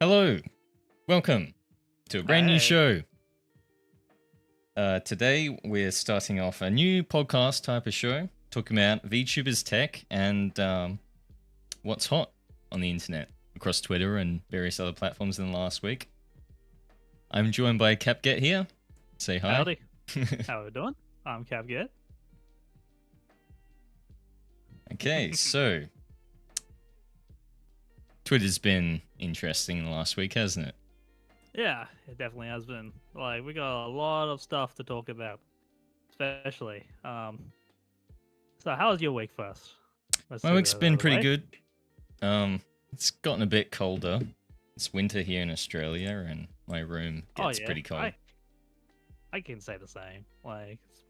Hello, welcome to a brand new Hey. show. Today we're starting off a new podcast type of show, talking about VTubers Tech and what's hot on the internet across Twitter and various other platforms in the last week. I'm joined by CapGet here. Say hi. Howdy. How we doing? I'm CapGet. Okay, so Twitter's been interesting in the last week, hasn't it? Yeah, it definitely has been. Like, we got a lot of stuff to talk about, especially. So how was your week first? My week's been The pretty way. good. It's gotten a bit colder. It's winter here in Australia, and my room Oh gets yeah, pretty cold. I can say the same. Like, it's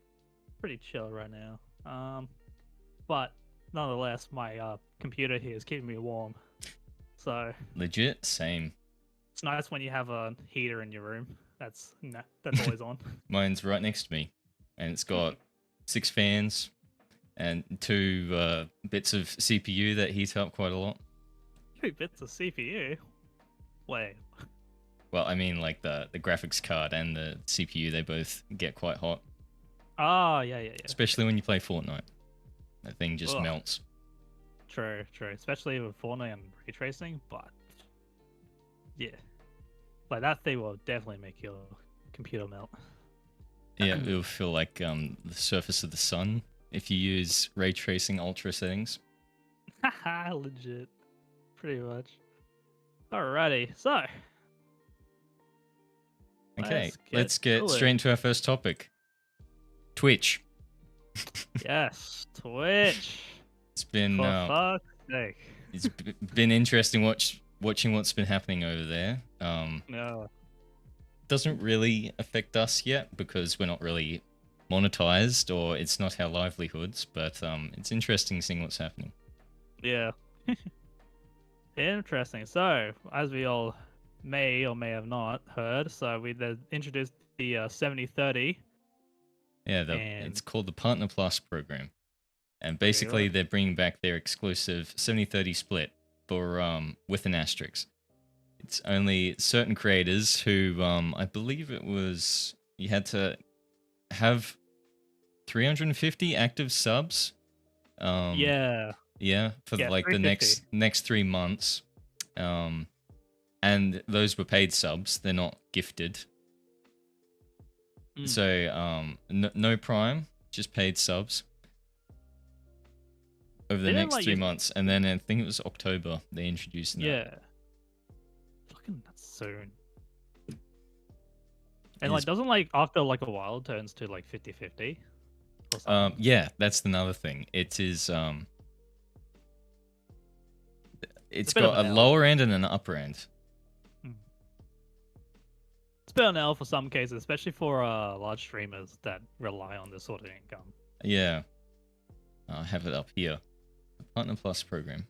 pretty chill right now. But nonetheless, my computer here is keeping me warm. So Legit, same. it's nice when you have a heater in your room. That's always on. Mine's right next to me, and it's got 6 fans and 2 bits of CPU that heat up quite a lot. 2 bits of CPU. Wait. Well, I mean, like the graphics card and the CPU, they both get quite hot, Oh, yeah. especially when you play Fortnite. That thing just Ugh. melts. True. Especially with Fortnite and ray tracing, but yeah, like that thing will definitely make your computer melt. Yeah, it'll feel like the surface of the sun if you use ray tracing ultra settings. Haha, legit. Pretty much. Alrighty, so Okay, let's get straight into our first topic. Twitch. Yes, Twitch. It's been For fuck's sake. been interesting watching what's been happening over there. No. Doesn't really affect us yet because we're not really monetized or it's not our livelihoods, but it's interesting seeing what's happening. Yeah. Interesting. So, as we all may or may have not heard, so we introduced the 70/30. Yeah, it's called the Partner Plus program. And basically they're bringing back their exclusive 70/30 split for with an asterisk. It's only certain creators who I believe it was you had to have 350 active subs. Yeah, for Yeah, like the 350. next 3 months. And those were paid subs, they're not gifted. So no Prime, just paid subs over the next 3 months, and then I think it was October they introduced that. Yeah. Fucking that's soon. And like doesn't like after like a while it turns to like 50/50 or something? Yeah, that's another thing. It is it's got a lower end and an upper end. It's better now for some cases, especially for large streamers that rely on this sort of income. Yeah. I have it up here. The Partner Plus program.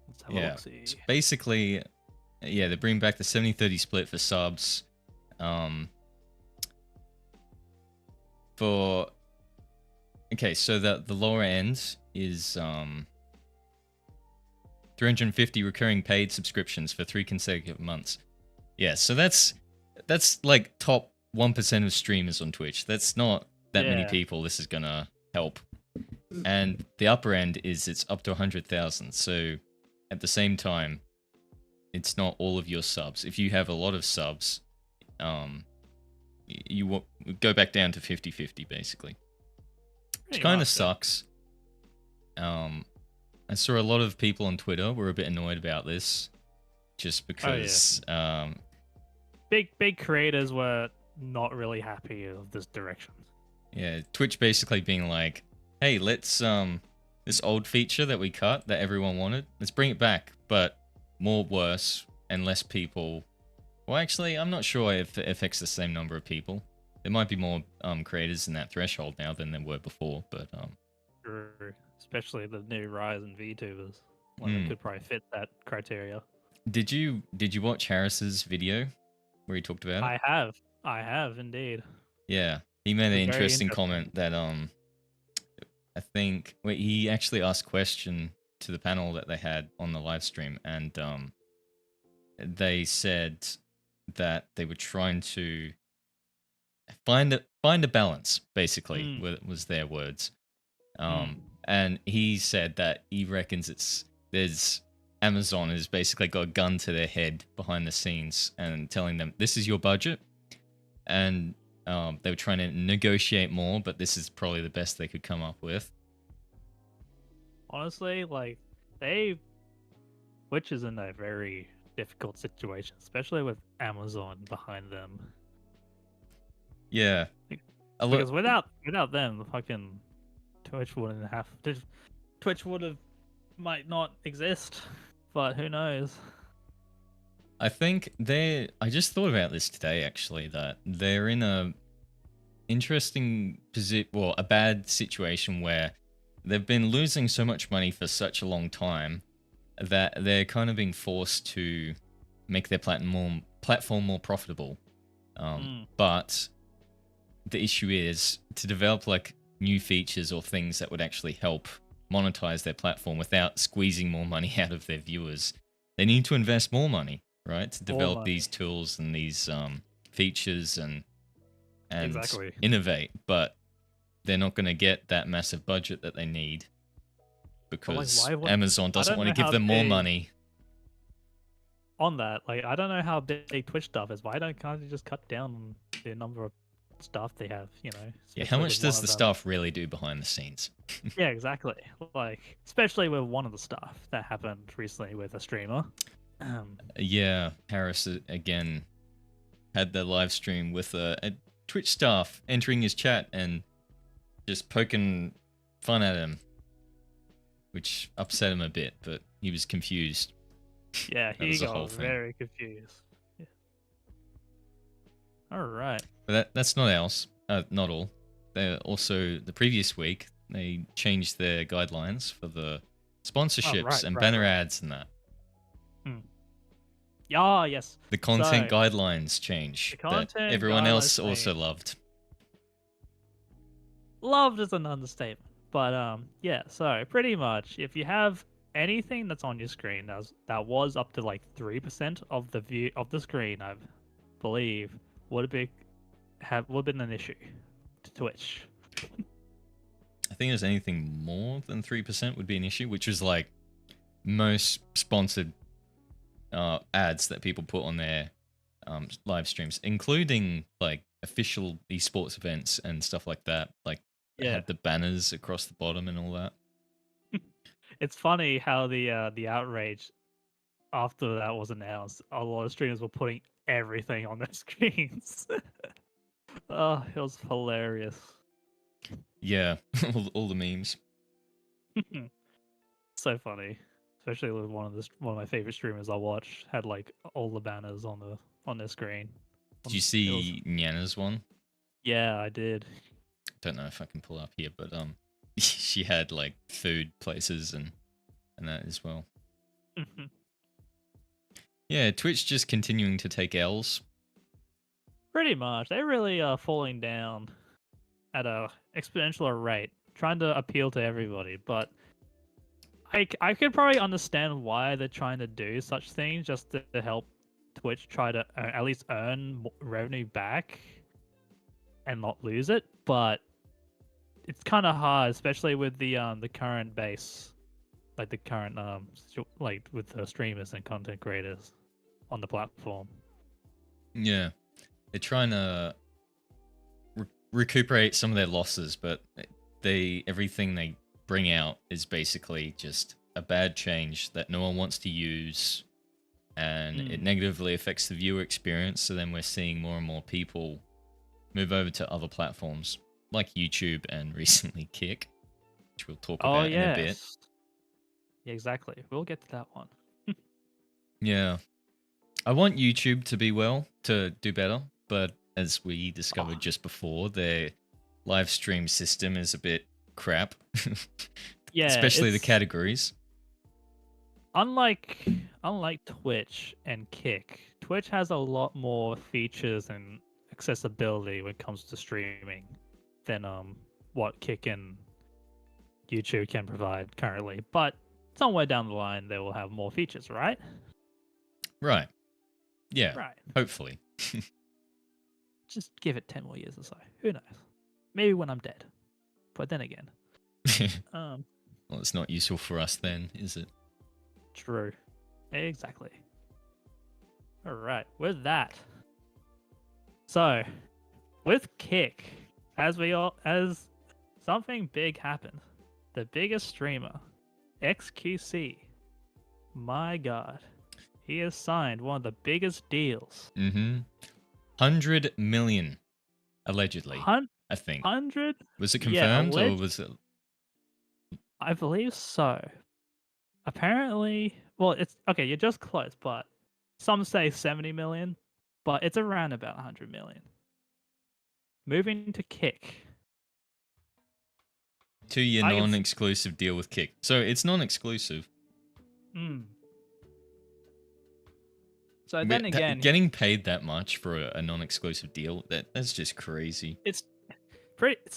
Let's have a look, see. So basically, yeah, they bring back the 70/30 split for subs. Okay, so the lower end is 350 recurring paid subscriptions for 3 consecutive months. Yeah, so that's like top 1% of streamers on Twitch. That's not that many people this is gonna help. And the upper end is it's up to 100,000. So at the same time, it's not all of your subs. If you have a lot of subs, you go back down to 50/50 basically. Which kind of sucks. I saw a lot of people on Twitter were a bit annoyed about this, just because. Big creators were not really happy with this direction. Yeah, Twitch basically being like, "Hey, let's this old feature that we cut that everyone wanted, let's bring it back, but more worse and less people." Well, actually, I'm not sure if it affects the same number of people. There might be more creators in that threshold now than there were before, but Sure. Especially the new rise in VTubers. They could probably fit that criteria. Did you watch Harris's video where he talked about it? I have indeed. Yeah, he made an interesting comment that I think he actually asked a question to the panel that they had on the live stream, and they said that they were trying to find a balance. Basically, was their words. And he said that he reckons there's Amazon has basically got a gun to their head behind the scenes and telling them this is your budget, and they were trying to negotiate more, but this is probably the best they could come up with. Honestly, like Twitch is in a very difficult situation, especially with Amazon behind them. Yeah, because without them, the fucking Twitch might not exist, but who knows? I think I just thought about this today, actually, that they're in a interesting a bad situation where they've been losing so much money for such a long time that they're kind of being forced to make their platform more profitable. But the issue is to develop like new features or things that would actually help monetize their platform without squeezing more money out of their viewers. They need to invest more money, right, to develop these tools and these features and exactly. innovate. But they're not going to get that massive budget that they need because Amazon doesn't want to give them more money. On that, like, I don't know how big Twitch stuff is. Why can't you just cut down on the number of stuff they have, you know? Yeah, how much does the staff really do behind the scenes? Yeah, exactly. Like, especially with one of the stuff that happened recently with a streamer. Yeah, Harris again had the live stream with a Twitch staff entering his chat and just poking fun at him, which upset him a bit, but he was confused. Yeah, he got very confused. Yeah. All right. But that's not all. They also, the previous week, they changed their guidelines for the sponsorships and banner ads and that. Yeah, yes. The content guidelines change that everyone else also loved. Loved is an understatement. But yeah, so pretty much if you have anything that's on your screen that was up to like 3% of the view of the screen, I believe, would have been an issue to Twitch. I think there's anything more than 3% would be an issue, which is like most sponsored ads that people put on their live streams, including like official esports events and stuff like that. Like had the banners across the bottom and all that. It's funny how the outrage after that was announced, a lot of streamers were putting everything on their screens. Oh, it was hilarious. Yeah, all the memes. So funny, especially with one of my favorite streamers I watched had like all the banners on their screen. Did you see Nyana's one? Yeah, I did. Don't know if I can pull up here, but she had like food places and that as well. Yeah, Twitch just continuing to take L's. Pretty much. They're really falling down at a exponential rate, trying to appeal to everybody. But I could probably understand why they're trying to do such things, just to help Twitch try to at least earn revenue back and not lose it. But it's kind of hard, especially with the current base, like the current like with the streamers and content creators on the platform. Yeah, they're trying to recuperate some of their losses, but everything they bring out is basically just a bad change that no one wants to use, and it negatively affects the viewer experience. So then we're seeing more and more people move over to other platforms like YouTube and recently Kick, which we'll talk about in a bit. Yeah, exactly. We'll get to that one. Yeah. I want YouTube to do better, but as we discovered just before, their live stream system is a bit crap. Yeah, especially the categories. Unlike Twitch and Kick, Twitch has a lot more features and accessibility when it comes to streaming than what Kick and YouTube can provide currently. But somewhere down the line they will have more features, right? Right. Yeah. Right. Hopefully. Just give it 10 more years or so. Who knows? Maybe when I'm dead. But then again, Well, it's not useful for us then, is it? true. Exactly. All right. With that, so with Kick, as something big happened, the biggest streamer, XQC. My God, he has signed one of the biggest deals. 100 million, allegedly. I think. 100? Was it confirmed or was it? I believe so. Apparently, well, it's okay. You're just close, but some say 70 million, but it's around about 100 million. Moving to Kick. 2-year non-exclusive deal with Kick. So it's non-exclusive. So then again, getting paid that much for a non-exclusive deal, that's just crazy. It's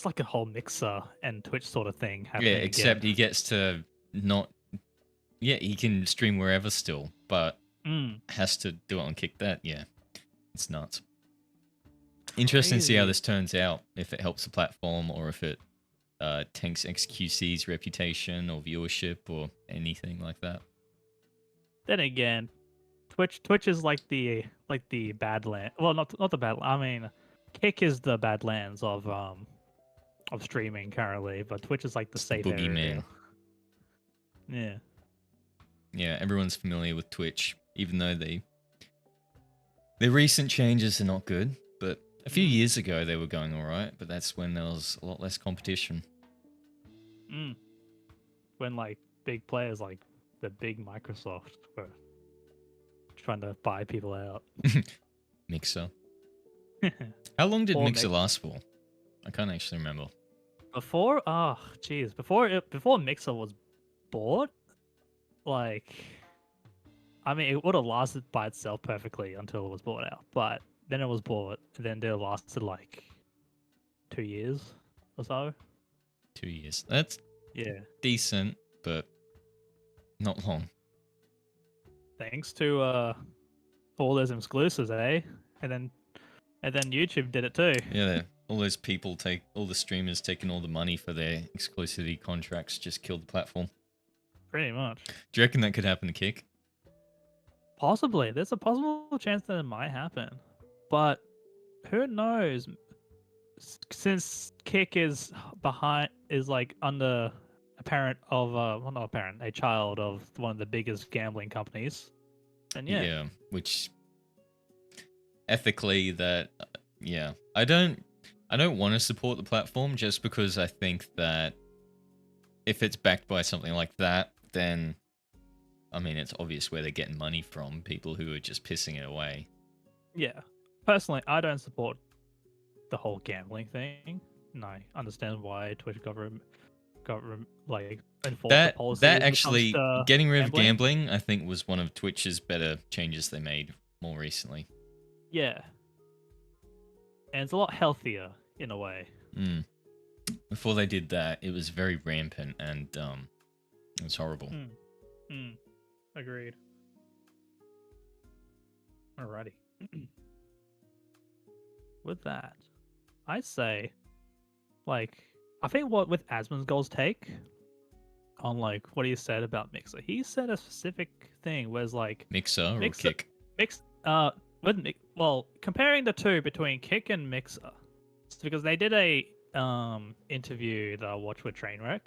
like a whole Mixer and Twitch sort of thing happening. Yeah, except he gets to not. Yeah, he can stream wherever still, but has to do it on Kick. Yeah, it's nuts. Interesting to see how this turns out. If it helps the platform or if it tanks XQC's reputation or viewership or anything like that. Then again, Twitch is like the Badlands. Well, not the Badlands. I mean, Kick is the Badlands of streaming currently, but Twitch is like the safe area. Yeah. Yeah, everyone's familiar with Twitch, even though their recent changes are not good. But a few years ago they were going all right, but that's when there was a lot less competition. When like big players like the big Microsoft were trying to buy people out. Mixer. How long did Mixer last for? I can't actually remember. Before Mixer was bought, like, I mean, it would have lasted by itself perfectly until it was bought out. But then it was bought, and then it lasted like 2 years or so. 2 years. That's decent, but not long. Thanks to all those exclusives, eh? And then YouTube did it too. Yeah, all those people all the streamers taking all the money for their exclusivity contracts just killed the platform. Pretty much. Do you reckon that could happen to Kick? Possibly. There's a possible chance that it might happen. But who knows? Since Kick is like under a child of one of the biggest gambling companies. And yeah, which ethically I don't want to support the platform just because I think that if it's backed by something like that, then I mean it's obvious where they're getting money from, people who are just pissing it away. Yeah. Personally, I don't support the whole gambling thing. And I understand why Twitch government like enforce the policies. That actually getting rid of gambling, I think, was one of Twitch's better changes they made more recently. Yeah. And it's a lot healthier in a way. Before they did that, it was very rampant and it was horrible. Agreed. Alrighty. With that, I say, like, I think with Asmongold's take on like what he said about Mixer, he said a specific thing whereas like Mixer or Kick? Comparing the two between Kick and Mixer, it's because they did a interview that I watched with Trainwreck,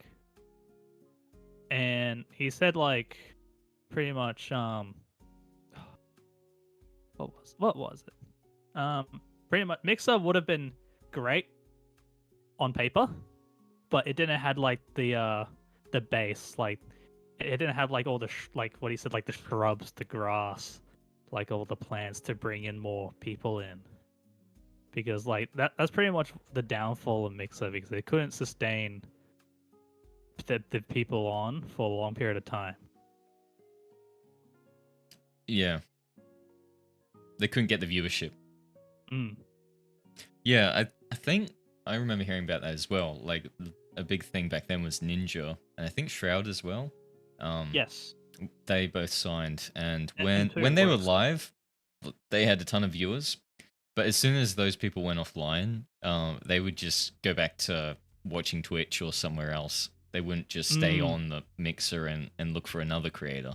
and he said like pretty much what was it? Pretty much Mixer would have been great on paper, but it didn't have like the base, like it didn't have like all the like what he said, like the shrubs, the grass, like all the plants to bring in more people in, because like that's pretty much the downfall of Mixer, because they couldn't sustain the people on for a long period of time. Yeah, they couldn't get the viewership. Yeah, I think I remember hearing about that as well. Like a big thing back then was Ninja, and I think Shroud as well. Yes. They both signed, and In when 2 they were weeks. live, they had a ton of viewers. But as soon as those people went offline, they would just go back to watching Twitch or somewhere else. They wouldn't just stay Mm, on the mixer and look for another creator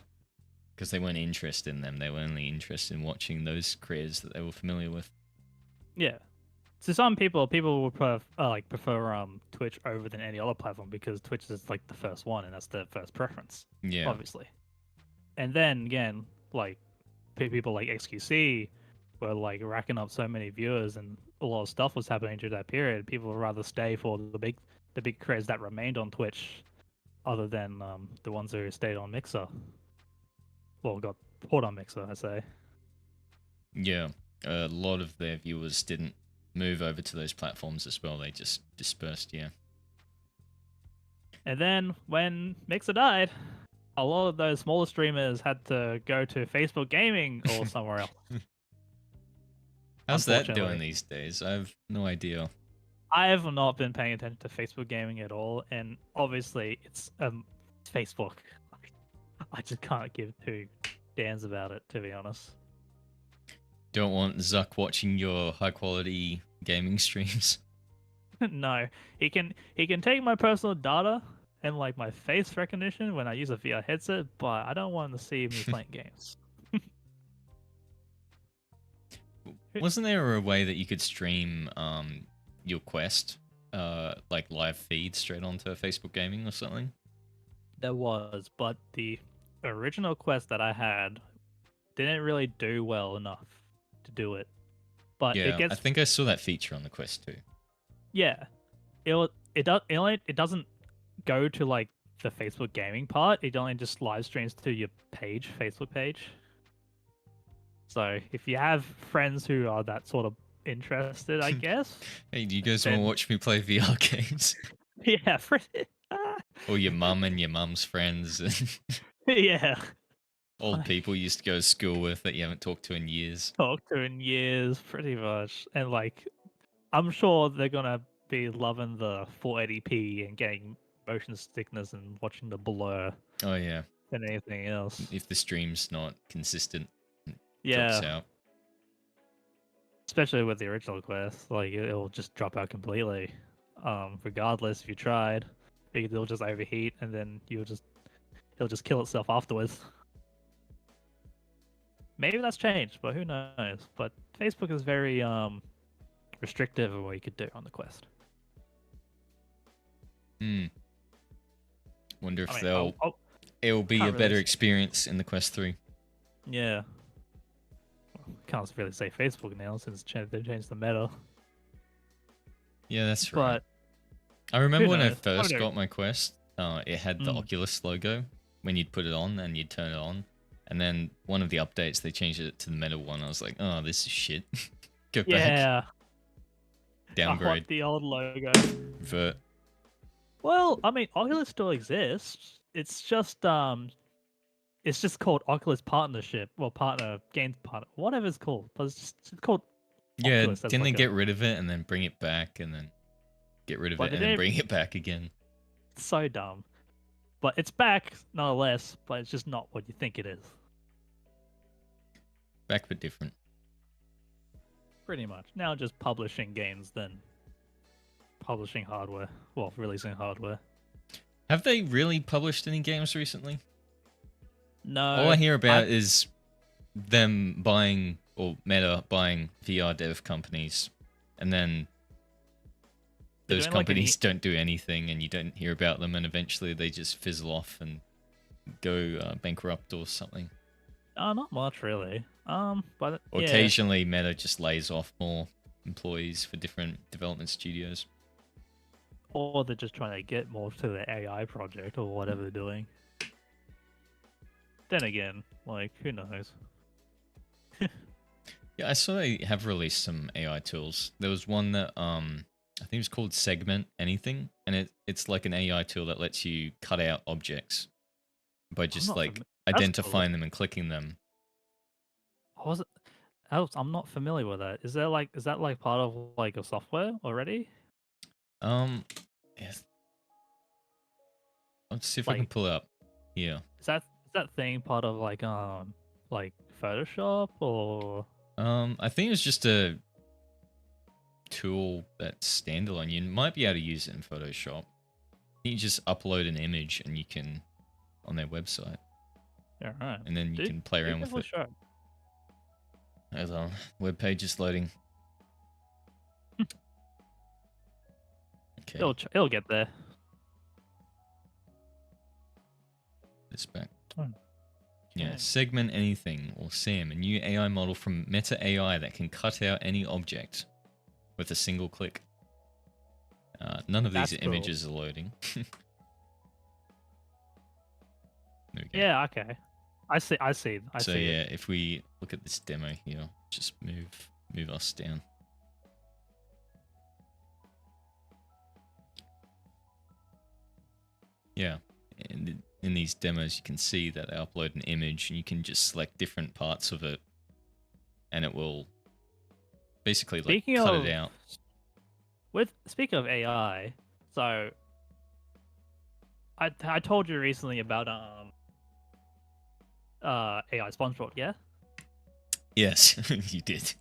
because they weren't interested in them. They were only interested in watching those creators that they were familiar with. yeah. So some people would prefer Twitch over than any other platform because Twitch is like the first one and that's their first preference, Yeah, obviously. And then again, like people like XQC were like racking up so many viewers and a lot of stuff was happening during that period. People would rather stay for the big creators that remained on Twitch, other than the ones who stayed on Mixer. Well, got put on Mixer, I say. yeah. A lot of their viewers didn't move over to those platforms as well. They just dispersed. Yeah. And then when Mixer died, a lot of those smaller streamers had to go to Facebook Gaming or somewhere else. How's that doing Unfortunately. these days? I have no idea. I have not been paying attention to Facebook Gaming at all, and obviously it's Facebook. I just can't give two damns about it, to be honest. Don't want Zuck watching your high quality gaming streams. No, he can take my personal data and like my face recognition when I use a VR headset, but I don't want to see me playing games. Wasn't there a way that you could stream your Quest like live feed straight onto Facebook Gaming or something? There was, but the original Quest that I had didn't really do well enough to do it. But Yeah, it gets I think I saw that feature on the Quest too. yeah, it doesn't go to like the Facebook Gaming part. It only just live streams to your page, Facebook page. So if you have friends who are that sort of interested, I guess. Hey, do you guys want to watch me play VR games? Yeah, Or your mum and your mum's friends and yeah. old people you used to go to school with that you haven't talked to in years. Talked to in years, pretty much. And like, I'm sure they're gonna be loving the 480p and getting motion sickness and watching the blur Oh yeah. than anything else. If the stream's not consistent, it Yeah, drops out. especially with the original Quest, like it'll just drop out completely. Regardless if you tried, it'll just overheat and then it'll just kill itself afterwards. Maybe that's changed, but who knows? But Facebook is very restrictive of what you could do on the Quest. Wonder if I mean, it'll be can't a better really- experience in the Quest 3. Yeah. Can't really say Facebook now since they've changed the meta. Yeah, that's right. But I remember when I knows? first Probably- got my Quest, it had the Oculus logo when you'd put it on and you'd turn it on. And then one of the updates, they changed it to the Meta one. I was like, oh, this is shit. Go back. yeah, I Downgrade. want the old logo. Vert. Well, I mean, Oculus still exists. It's just called Oculus Partnership, well, games partner, whatever it's called. But it's called Yeah, Oculus. That's didn't they like get rid of it and then bring it back and then get rid of But it they and then didn't- bring it back again? so dumb. But it's back nonetheless. But it's just not what you think it is. Back but different. Pretty much now, just publishing games than publishing hardware. Well, releasing hardware. Have they really published any games recently? No. All I hear about is them buying, or Meta buying VR dev companies, and then They're those doing like an companies don't do anything, and you don't hear about them, and eventually they just fizzle off and go bankrupt or something. Not much really. But Or yeah. occasionally Meta just lays off more employees for different development studios. Or they're just trying to get more to the AI project or whatever they're doing. Then again, like, who knows? Yeah, I saw they have released some AI tools. There was one that I think it was called Segment Anything, and it's like an AI tool that lets you cut out objects by just not like fami- that's identifying them and clicking them. I'm not familiar with that. Is that like part of like a software already? Yes. Let's see if I can Like- pull it up. here. Is that thing part of like Photoshop or? I think it's just a tool that's standalone. You might be able to use it in Photoshop. You just upload an image and you can on their website. Yeah, right. And then you can play around with it. Show. Hold on, web page is loading. Okay, It'll get there. it's back. Oh. Yeah, segment anything, or SAM, a new AI model from Meta AI that can cut out any object with a single click. None of these images are loading. Yeah, okay. I see. So yeah, if we look at this demo here, just move us down. Yeah, and in these demos you can see that they upload an image and you can just select different parts of it and it will basically like cut it out. Speaking of AI, so I told you recently about AI SpongeBob, yeah? Yes, you did.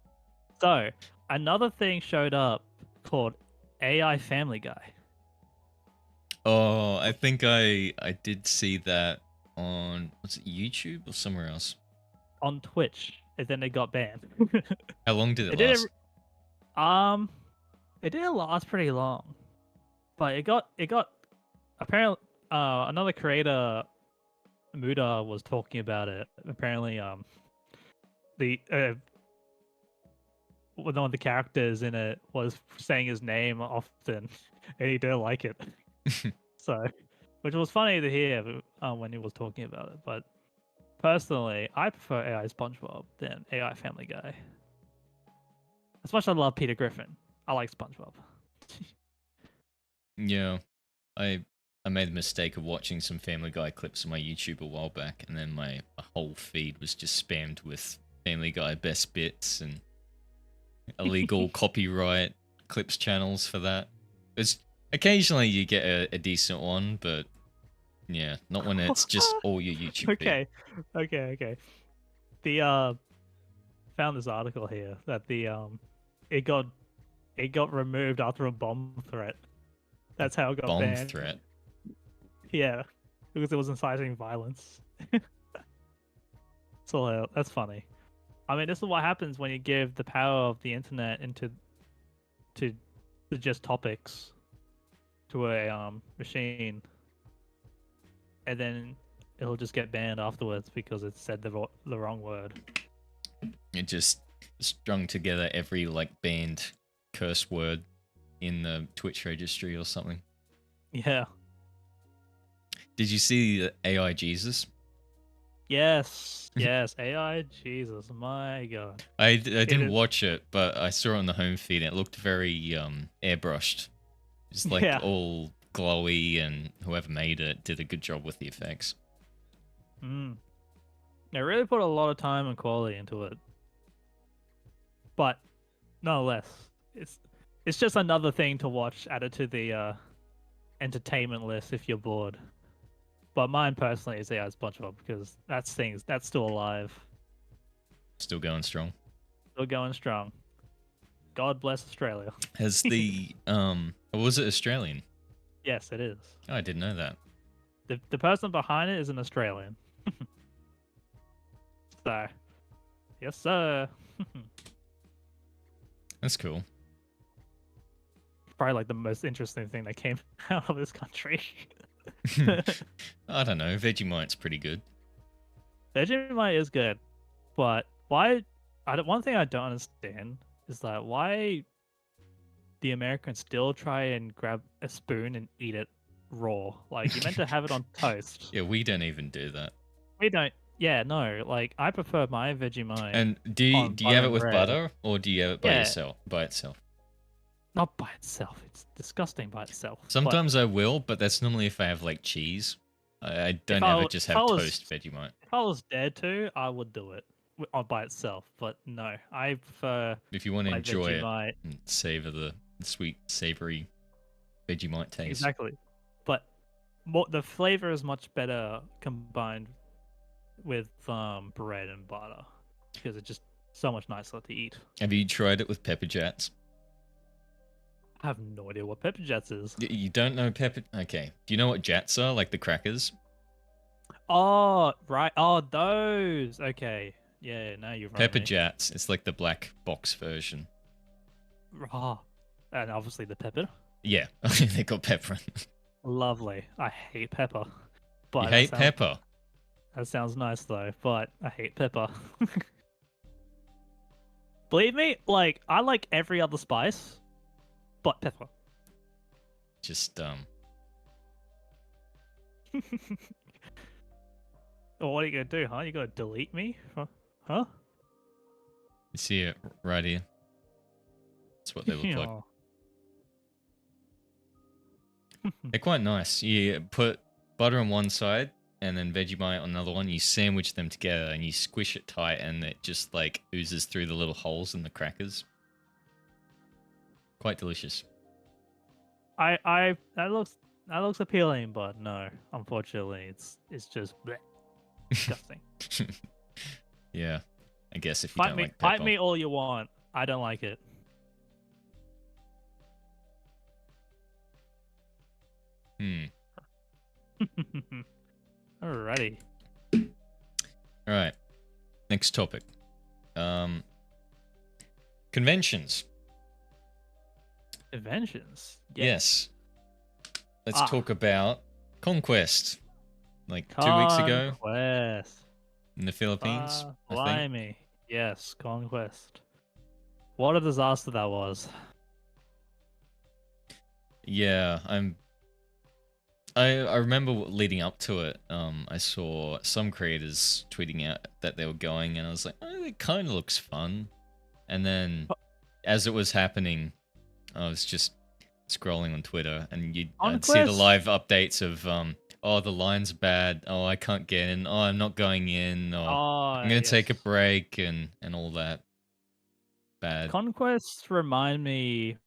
So another thing showed up called AI Family Guy. Oh, I think I did see that on, was it YouTube or somewhere else? On Twitch, and then it got banned. How long did it last? It didn't last pretty long, but it got apparently another creator, Muda, was talking about it. Apparently, one of the characters in it was saying his name often, and he didn't like it. So, which was funny to hear when he was talking about it. But personally, I prefer AI SpongeBob than AI Family Guy. As much as I love Peter Griffin, I like SpongeBob. Yeah, I made the mistake of watching some Family Guy clips on my YouTube a while back, and then my whole feed was just spammed with Family Guy best bits and illegal copyright clips channels for that. It's occasionally you get a decent one, but yeah, not when it's just all your YouTube. Okay. The found this article here that the it got removed after a bomb threat. That's how it got banned. Bomb threat. Yeah, because it was inciting violence. So that's funny. I mean, this is what happens when you give the power of the internet to just topics to a machine, and then it'll just get banned afterwards because it said the wrong word. It just strung together every like banned curse word in the Twitch registry or something. Yeah. Did you see the AI Jesus? Yes, AI Jesus, my god. I didn't watch it, but I saw it on the home feed and it looked very airbrushed. It's like all glowy, and whoever made it did a good job with the effects. They really put a lot of time and quality into it. But nonetheless, it's just another thing to watch added to the entertainment list if you're bored. But mine personally is AI SpongeBob because that's still alive. Still going strong. Still going strong. God bless Australia. Has the was it Australian? Yes, it is. Oh, I didn't know that. The person behind it is an Australian. So, yes, sir. That's cool. Probably like the most interesting thing that came out of this country. I don't know. Vegemite's pretty good. Vegemite is good, but why? One thing I don't understand is that why the Americans still try and grab a spoon and eat it raw. Like, you're meant to have it on toast. Yeah, we don't even do that. We don't. Yeah, no. Like, I prefer my Vegemite. And do you have it with butter, or do you have it by itself? Not by itself. It's disgusting by itself. Sometimes I will, but that's normally if I have like cheese. I don't ever just have toast Vegemite. If I was dared to, I would do it by itself. But no, I prefer. If you want to enjoy Vegemite. it and savor the sweet, savory Vegemite taste. Exactly. But the flavor is much better combined with bread and butter because it's just so much nicer to eat. Have you tried it with pepper jats? I have no idea what pepper jets is. You don't know pepper? Okay. Do you know what jats are? Like the crackers? Oh, right. Oh, those. Okay. Yeah, now you've Pepper me. jats. It's like the black box version. Oh, and obviously the pepper. Yeah, they got pepper in them. Lovely. I hate pepper. But You hate pepper? That sounds nice though, but I hate pepper. Believe me, like I like every other spice, but pepper. Just Well, what are you gonna do, huh? You gonna delete me? Huh? You see it right here. That's what they look like. Yeah. They're quite nice. You put butter on one side and then Vegemite on another one. You sandwich them together and you squish it tight, and it just like oozes through the little holes in the crackers. Quite delicious. That looks appealing, but no, unfortunately, it's just bleh, disgusting. Yeah, I guess if you don't like Fight pepper. me all you want. I don't like it. Alrighty. All right. Next topic. Conventions. Conventions. Yes. Let's talk about Conquest. Like 2 weeks ago Conquest. in the Philippines, I think. Blimey. Yes, Conquest. What a disaster that was. Yeah, I remember leading up to it. I saw some creators tweeting out that they were going, and I was like, oh, it kind of looks fun. And then, as it was happening, I was just scrolling on Twitter, and I'd see the live updates of, oh, the line's bad. Oh, I can't get in. Oh, I'm not going in. Or I'm gonna take a break, and all that. Bad. Conquest remind me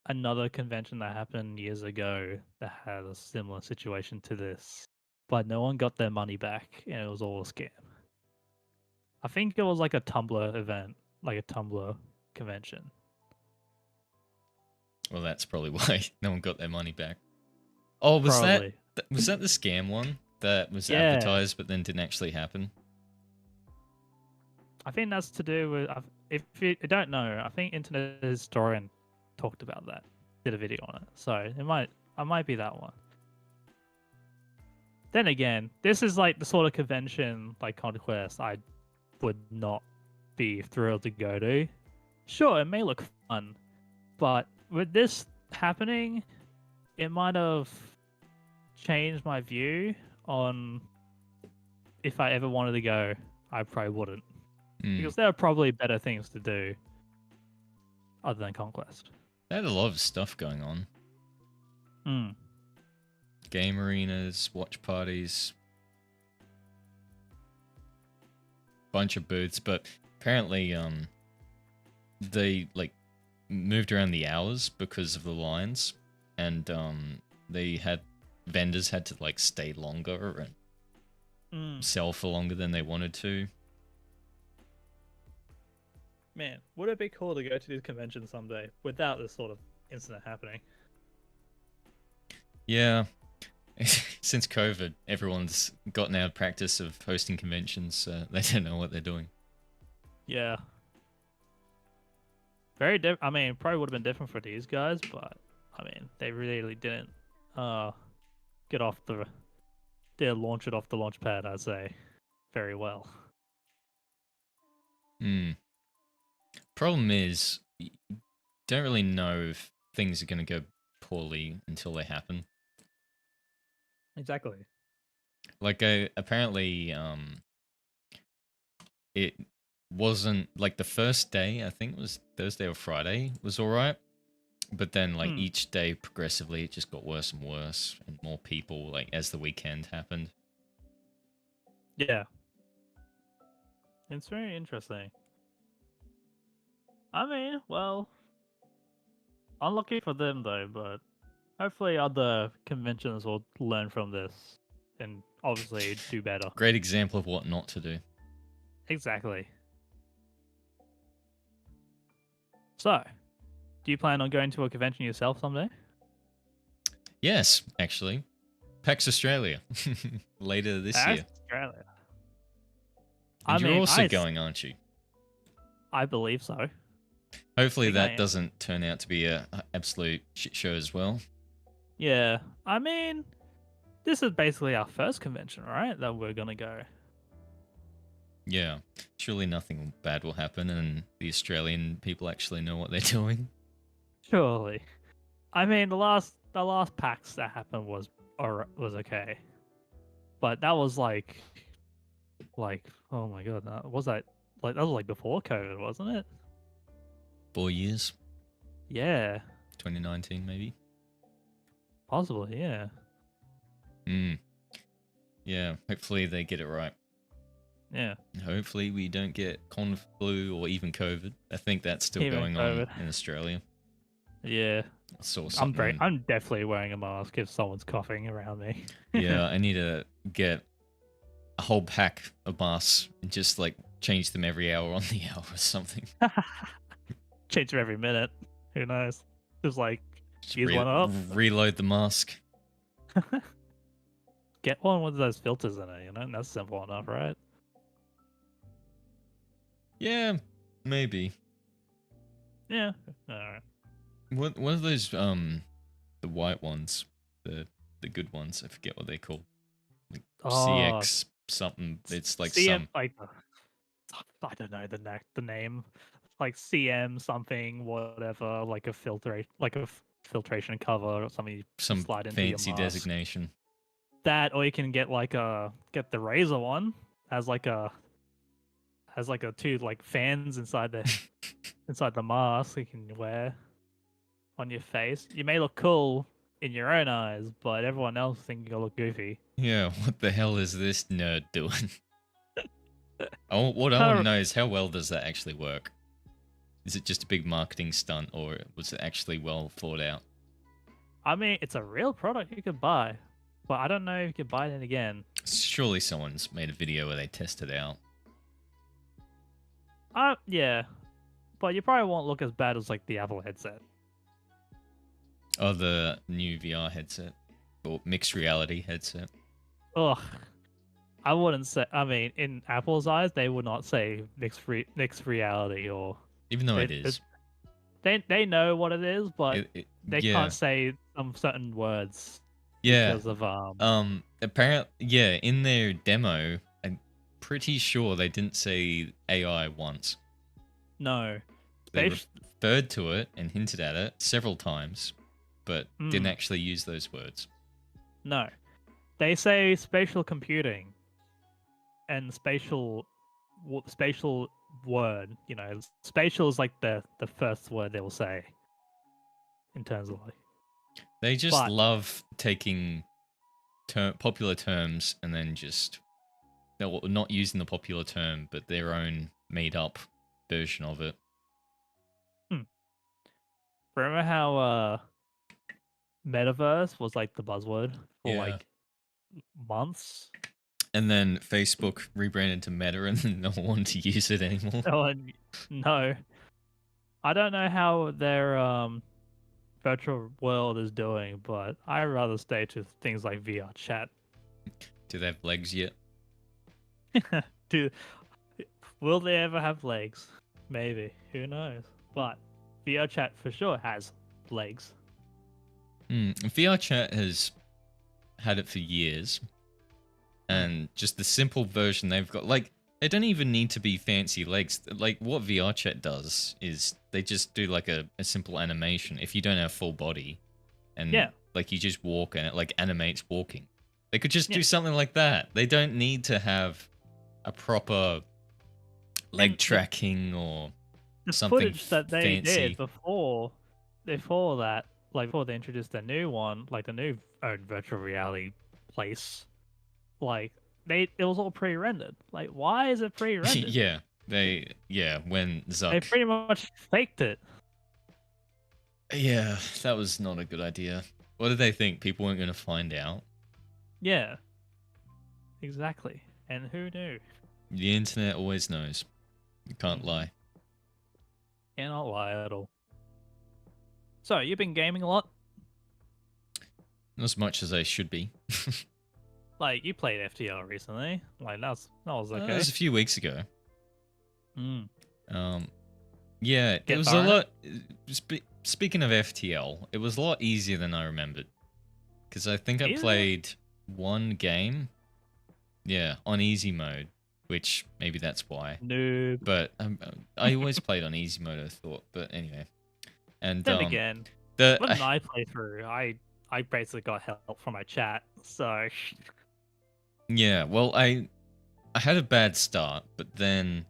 another convention that happened years ago that had a similar situation to this, but no one got their money back, and it was all a scam. I think it was like a Tumblr event, like a Tumblr convention. Well, that's probably why no one got their money back. Oh, was that the scam one that was advertised but then didn't actually happen? I think that's to do with, if you don't know, I think Internet Historian talked about that, did a video on it, so I might be that one. Then again, this is like the sort of convention like Conquest I would not be thrilled to go to. Sure, it may look fun, but with this happening, it might have changed my view on if I ever wanted to go. I probably wouldn't, because there are probably better things to do other than Conquest. They had a lot of stuff going on. Game arenas, watch parties, bunch of booths, but apparently they like moved around the hours because of the lines, and vendors had to like stay longer and sell for longer than they wanted to. Man, would it be cool to go to this convention someday without this sort of incident happening? Yeah. Since COVID, everyone's gotten out of practice of hosting conventions, so they don't know what they're doing. Yeah. Very different. I mean, probably would have been different for these guys, but I mean, they really didn't launch it off the launch pad, I'd say, very well. Problem is, you don't really know if things are going to go poorly until they happen. Exactly. Like, apparently, it wasn't, like, the first day, I think it was Thursday or Friday, was alright. But then, like, each day, progressively, it just got worse and worse, and more people, like, as the weekend happened. Yeah. It's very interesting. I mean, well, unlucky for them, though, but Hopefully, other conventions will learn from this and obviously do better. Great example of what not to do. Exactly. So, do you plan on going to a convention yourself someday? Yes, actually. PAX Australia later this year. Australia. And you're also going, aren't you? I believe so. Hopefully that doesn't turn out to be a absolute shit show as well. Yeah, I mean, this is basically our first convention, right? That we're gonna go. Yeah, surely nothing bad will happen, and the Australian people actually know what they're doing. Surely, I mean, the last PAX that happened was okay, but that was like oh my god, that was like before COVID, wasn't it? 4 years. Yeah. 2019 maybe. Possibly, yeah. Yeah, hopefully they get it right. Yeah. Hopefully we don't get con flu or even COVID. I think that's still Even going COVID. on in Australia. Yeah. I saw something. I'm definitely wearing a mask if someone's coughing around me. Yeah, I need to get a whole pack of masks and just like change them every hour on the hour or something. Change them every minute. Who knows? Just like use one up. Reload the mask. Get one with those filters in it, you know? That's simple enough, right? Yeah, maybe. Yeah. Alright. What are those the white ones? The good ones. I forget what they're called. Like CX something. It's like CM, like I don't know the name. Like CM something, whatever, like a filtration cover or something you some slide into fancy your mask. designation. That, or you can get get the Razer one. Has like two like fans inside the mask you can wear on your face. You may look cool in your own eyes, but everyone else thinks you look goofy. Yeah, what the hell is this nerd doing? What I want to know is how well does that actually work? Is it just a big marketing stunt, or was it actually well thought out? I mean, it's a real product you could buy, but I don't know if you could buy it again. Surely someone's made a video where they test it out. Yeah, but you probably won't look as bad as like the Apple headset. Oh, the new VR headset or mixed reality headset. Ugh, I wouldn't say. I mean, in Apple's eyes, they would not say mixed reality, or even though it is. They know what it is, but they can't say some certain words. Yeah. Because of apparently, yeah, in their demo, I'm pretty sure they didn't say AI once. No. They referred to it and hinted at it several times, but didn't actually use those words. No. They say spatial computing and spatial word, you know, spatial is like the first word they will say in terms of like. They just love taking popular terms and then just not using the popular term, but their own made-up version of it. Remember how metaverse was like the buzzword for like months? And then Facebook rebranded to Meta and no one wanted to use it anymore. No. I don't know how their virtual world is doing, but I'd rather stay to things like VR chat. Do they have legs yet? Will they ever have legs? Maybe. Who knows? But VR chat for sure has legs. VR chat has had it for years. And just the simple version they've got, like, they don't even need to be fancy legs. Like, what VR chat does is they just do, like, a simple animation if you don't have full body. And, like, you just walk and it, like, animates walking. They could just do something like that. They don't need to have a proper leg tracking or something footage that they fancy. did before that, like, before they introduced the new one, like, the new virtual reality place. Like, it was all pre-rendered. Like, why is it pre-rendered? When Zuck... They pretty much faked it. Yeah, that was not a good idea. What did they think? People weren't going to find out? Yeah, exactly. And who knew? The internet always knows. You can't Mhm. lie. Cannot lie at all. So, you've been gaming a lot? Not as much as I should be. Like, you played FTL recently. Like, that was That okay. was a few weeks ago. Mm. Yeah, it Get was a far in lot. Speaking of FTL, it was a lot easier than I remembered. Because I think I Easier? played one game, yeah, on easy mode, which maybe that's why. Noob. But I always played on easy mode, I thought. But anyway, and Then again, the when I play through, I basically got help from my chat. So, yeah, well, I had a bad start, but then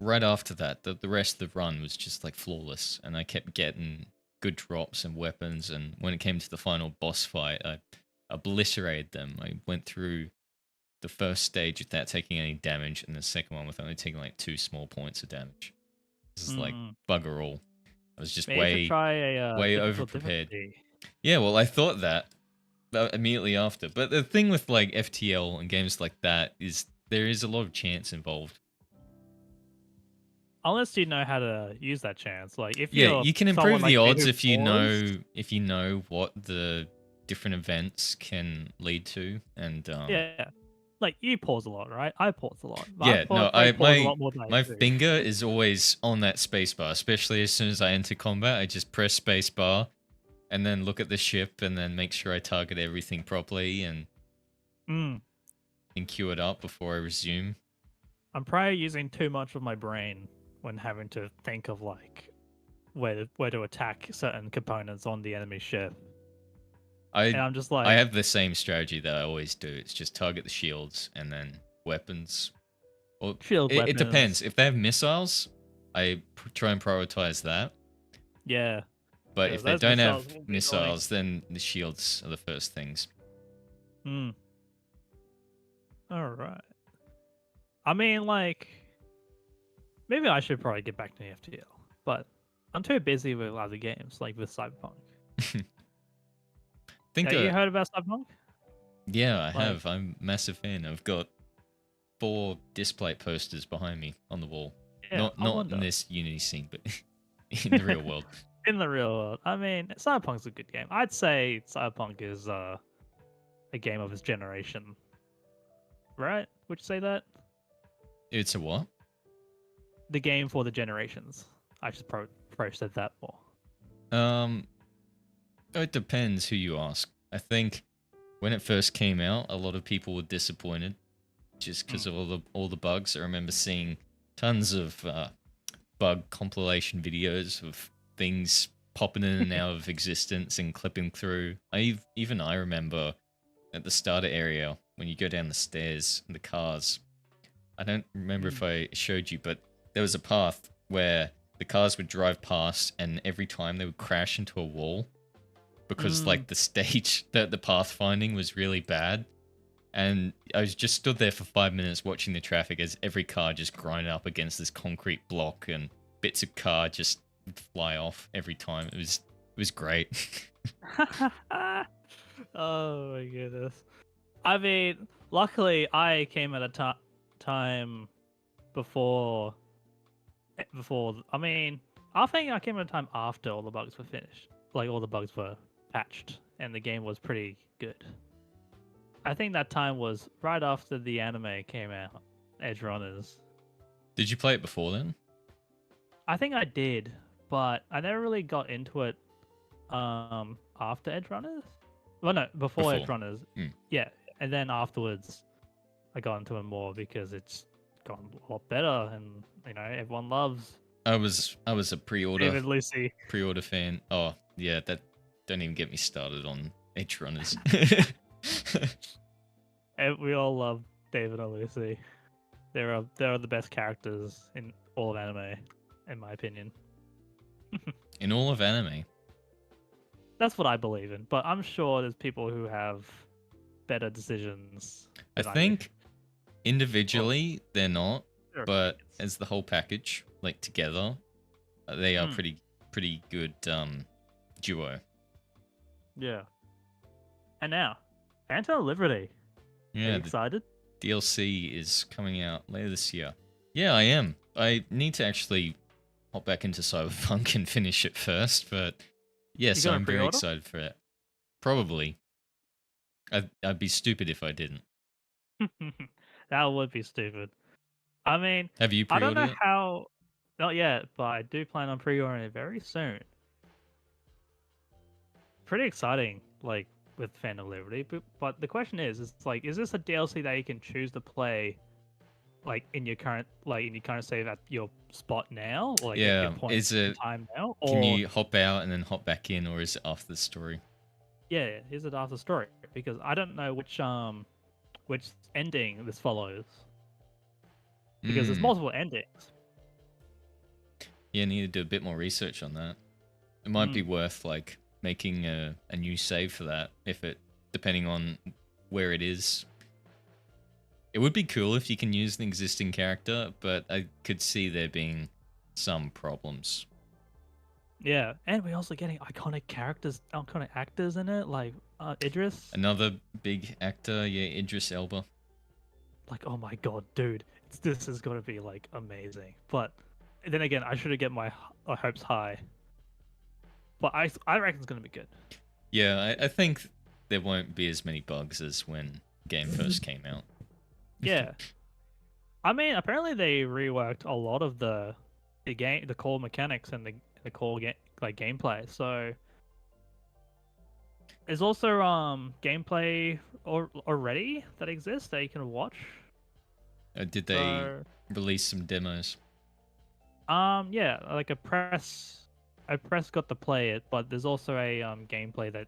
right after that, the rest of the run was just like flawless, and I kept getting good drops and weapons. And when it came to the final boss fight, I obliterated them. I went through the first stage without taking any damage, and the second one with only taking like 2 small points of damage. This is like bugger all. I was just maybe you should try a way difficult overprepared. difficulty. Yeah, well, I thought that immediately after. But the thing with like FTL and games like that is there is a lot of chance involved. Unless you know how to use that chance. Like, if Yeah, you're you can someone improve like the me odds who if you paused- know what the different events can lead to, and Yeah. Like, you pause a lot, right? I pause a lot. But yeah, no, I pause a lot more than I my do. finger is always on that spacebar, especially as soon as I enter combat. I just press spacebar, and then look at the ship, and then make sure I target everything properly, and queue it up before I resume. I'm probably using too much of my brain when having to think of like where to attack certain components on the enemy ship. And I'm just like, I have the same strategy that I always do. It's just target the shields and then weapons. Well, it depends. If they have missiles, I try and prioritize that. Yeah. But Yeah, if they those don't missiles have will be missiles, then the shields are the first things. All right. I mean, like, maybe I should probably get back to FTL, but I'm too busy with other games, like with Cyberpunk. Think you heard about Cyberpunk? Yeah, I have. I'm a massive fan. I've got 4 display posters behind me on the wall. Yeah, not in this Unity scene, but in the real world. In the real world. I mean, Cyberpunk's a good game. I'd say Cyberpunk is a game of its generation. Right? Would you say that? It's a what? The game for the generations. I should probably said that more. It depends who you ask. I think when it first came out, a lot of people were disappointed just because of all the bugs. I remember seeing tons of bug compilation videos of things popping in and out of existence and clipping through. Even I remember at the starter area when you go down the stairs in the cars. I don't remember if I showed you, but there was a path where the cars would drive past, and every time they would crash into a wall because like the stage, the pathfinding was really bad. And I was just stood there for 5 minutes watching the traffic as every car just grinded up against this concrete block, and bits of car just fly off every time. It was great. Oh my goodness. I mean, luckily I came at a time before. I mean, I think I came at a time after all the bugs were finished. Like, all the bugs were patched, and the game was pretty good. I think that time was right after the anime came out, Edge Runners. Did you play it before then? I think I did, but I never really got into it after Edge Runners. Well, no, before Edge Runners. Yeah, and then afterwards, I got into it more because it's gotten a lot better, and everyone loves. I was a pre-order David Lucy. Pre-order fan. Oh yeah, that don't even get me started on Edge Runners. We all love David and Lucy. They are the best characters in all of anime, in my opinion. In all of anime? That's what I believe in, but I'm sure there's people who have better decisions. I think individually they're not, but as the whole package, like together, they are pretty good duo. Yeah. And now, Phantom of Liberty. Are you Yeah, the excited? DLC is coming out later this year. Yeah, I am. I need to actually hop back into Cyberpunk and finish it first, but You yes, gonna I'm very pre-order? excited for it. Probably. I'd be stupid if I didn't. That would be stupid. I mean, Have you I don't know pre-ordered it? how. Not yet, but I do plan on pre-ordering it very soon. Pretty exciting, like with Phantom Liberty. But the question is like, is this a DLC that you can choose to play, like in your current save at your spot now, or like at your Yeah. point Is in it? time now, Can or you hop out and then hop back in, or is it after the story? yeah, is it after story? Because I don't know which ending this follows. Because there's Mm. multiple endings. Yeah, need to do a bit more research on that. It might be worth like making a new save for that if it, depending on where it is. It would be cool if you can use an existing character, but I could see there being some problems. Yeah, and we're also getting iconic actors in it, like Idris. Another big actor, yeah, Idris Elba. Like, oh my god, dude, this is gonna be like amazing. But then again, I should have get my hopes high. But I reckon it's gonna be good. Yeah, I think there won't be as many bugs as when the game first came out. Yeah, I mean, apparently they reworked a lot of the core mechanics and the core gameplay. So there's also gameplay already that exists that you can watch. Did they So release some demos? yeah, like I press got to play it, but there's also a gameplay that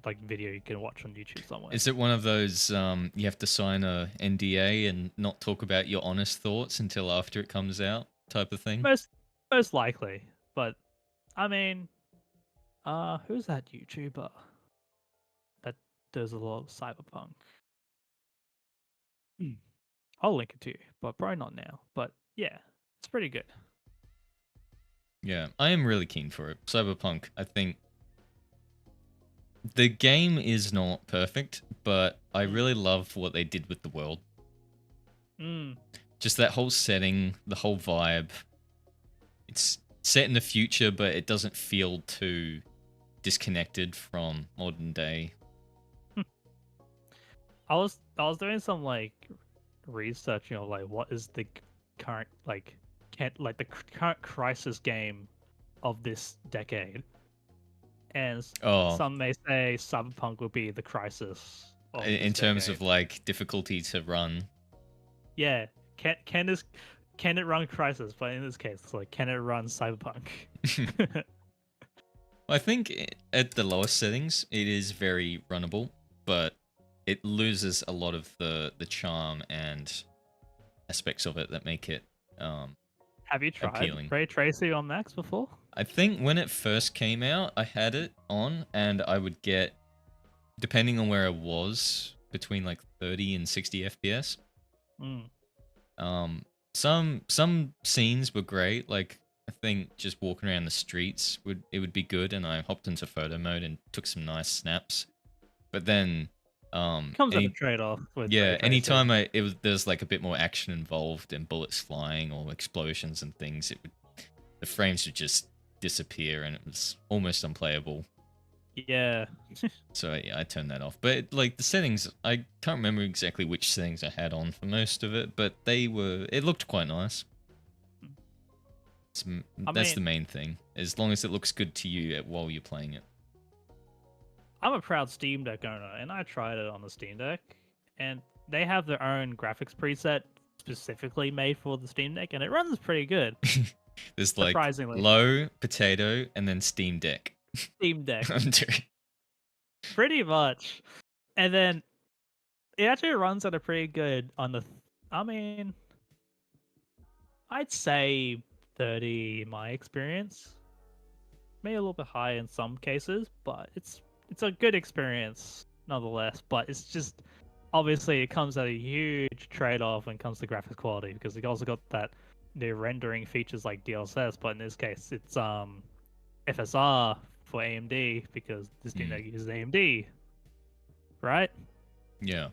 like video you can watch on YouTube somewhere. Is it one of those you have to sign a NDA and not talk about your honest thoughts until after it comes out type of thing? Most likely, but I mean, who's that YouTuber that does a lot of cyberpunk? I'll link it to you, but probably not now. But yeah, it's pretty good. Yeah, I am really keen for it. Cyberpunk, I think the game is not perfect, but I really love what they did with the world. Mm. Just that whole setting, the whole vibe. It's set in the future, but it doesn't feel too disconnected from modern day. I was doing some like research, like what is the current the current crisis game of this decade, and Oh, some may say Cyberpunk will be the crisis of in this terms decade. of like difficulty to run. Yeah, can it run Crisis? But in this case, it's like, can it run Cyberpunk? I think at the lowest settings, it is very runnable, but it loses a lot of the charm and aspects of it that make it Have you tried appealing. ray tracing on Max before? I think when it first came out, I had it on, and I would get, depending on where I was, between like 30 and 60 FPS. Mm. Some scenes were great, like I think just walking around the streets would be good, and I hopped into photo mode and took some nice snaps. But then Comes at a trade-off with yeah, ray tracing. anytime there's like a bit more action involved and bullets flying or explosions and things, the frames would just disappear and it was almost unplayable. Yeah. So yeah, I turned that off. But like the settings, I can't remember exactly which settings I had on for most of it, but it looked quite nice. That's the main thing. As long as it looks good to you while you're playing it. I'm a proud Steam Deck owner, and I tried it on the Steam Deck, and they have their own graphics preset specifically made for the Steam Deck, and it runs pretty good. There's like surprisingly. low, potato, and then Steam Deck. Steam Deck. Pretty much. And then it actually runs at a pretty good on the I'd say 30 in my experience. Maybe a little bit high in some cases, but it's a good experience nonetheless. But it's just obviously it comes at a huge trade-off when it comes to graphics quality, because it also got that new rendering features like DLSS, but in this case it's FSR for AMD because this thing that uses AMD, right? Yeah.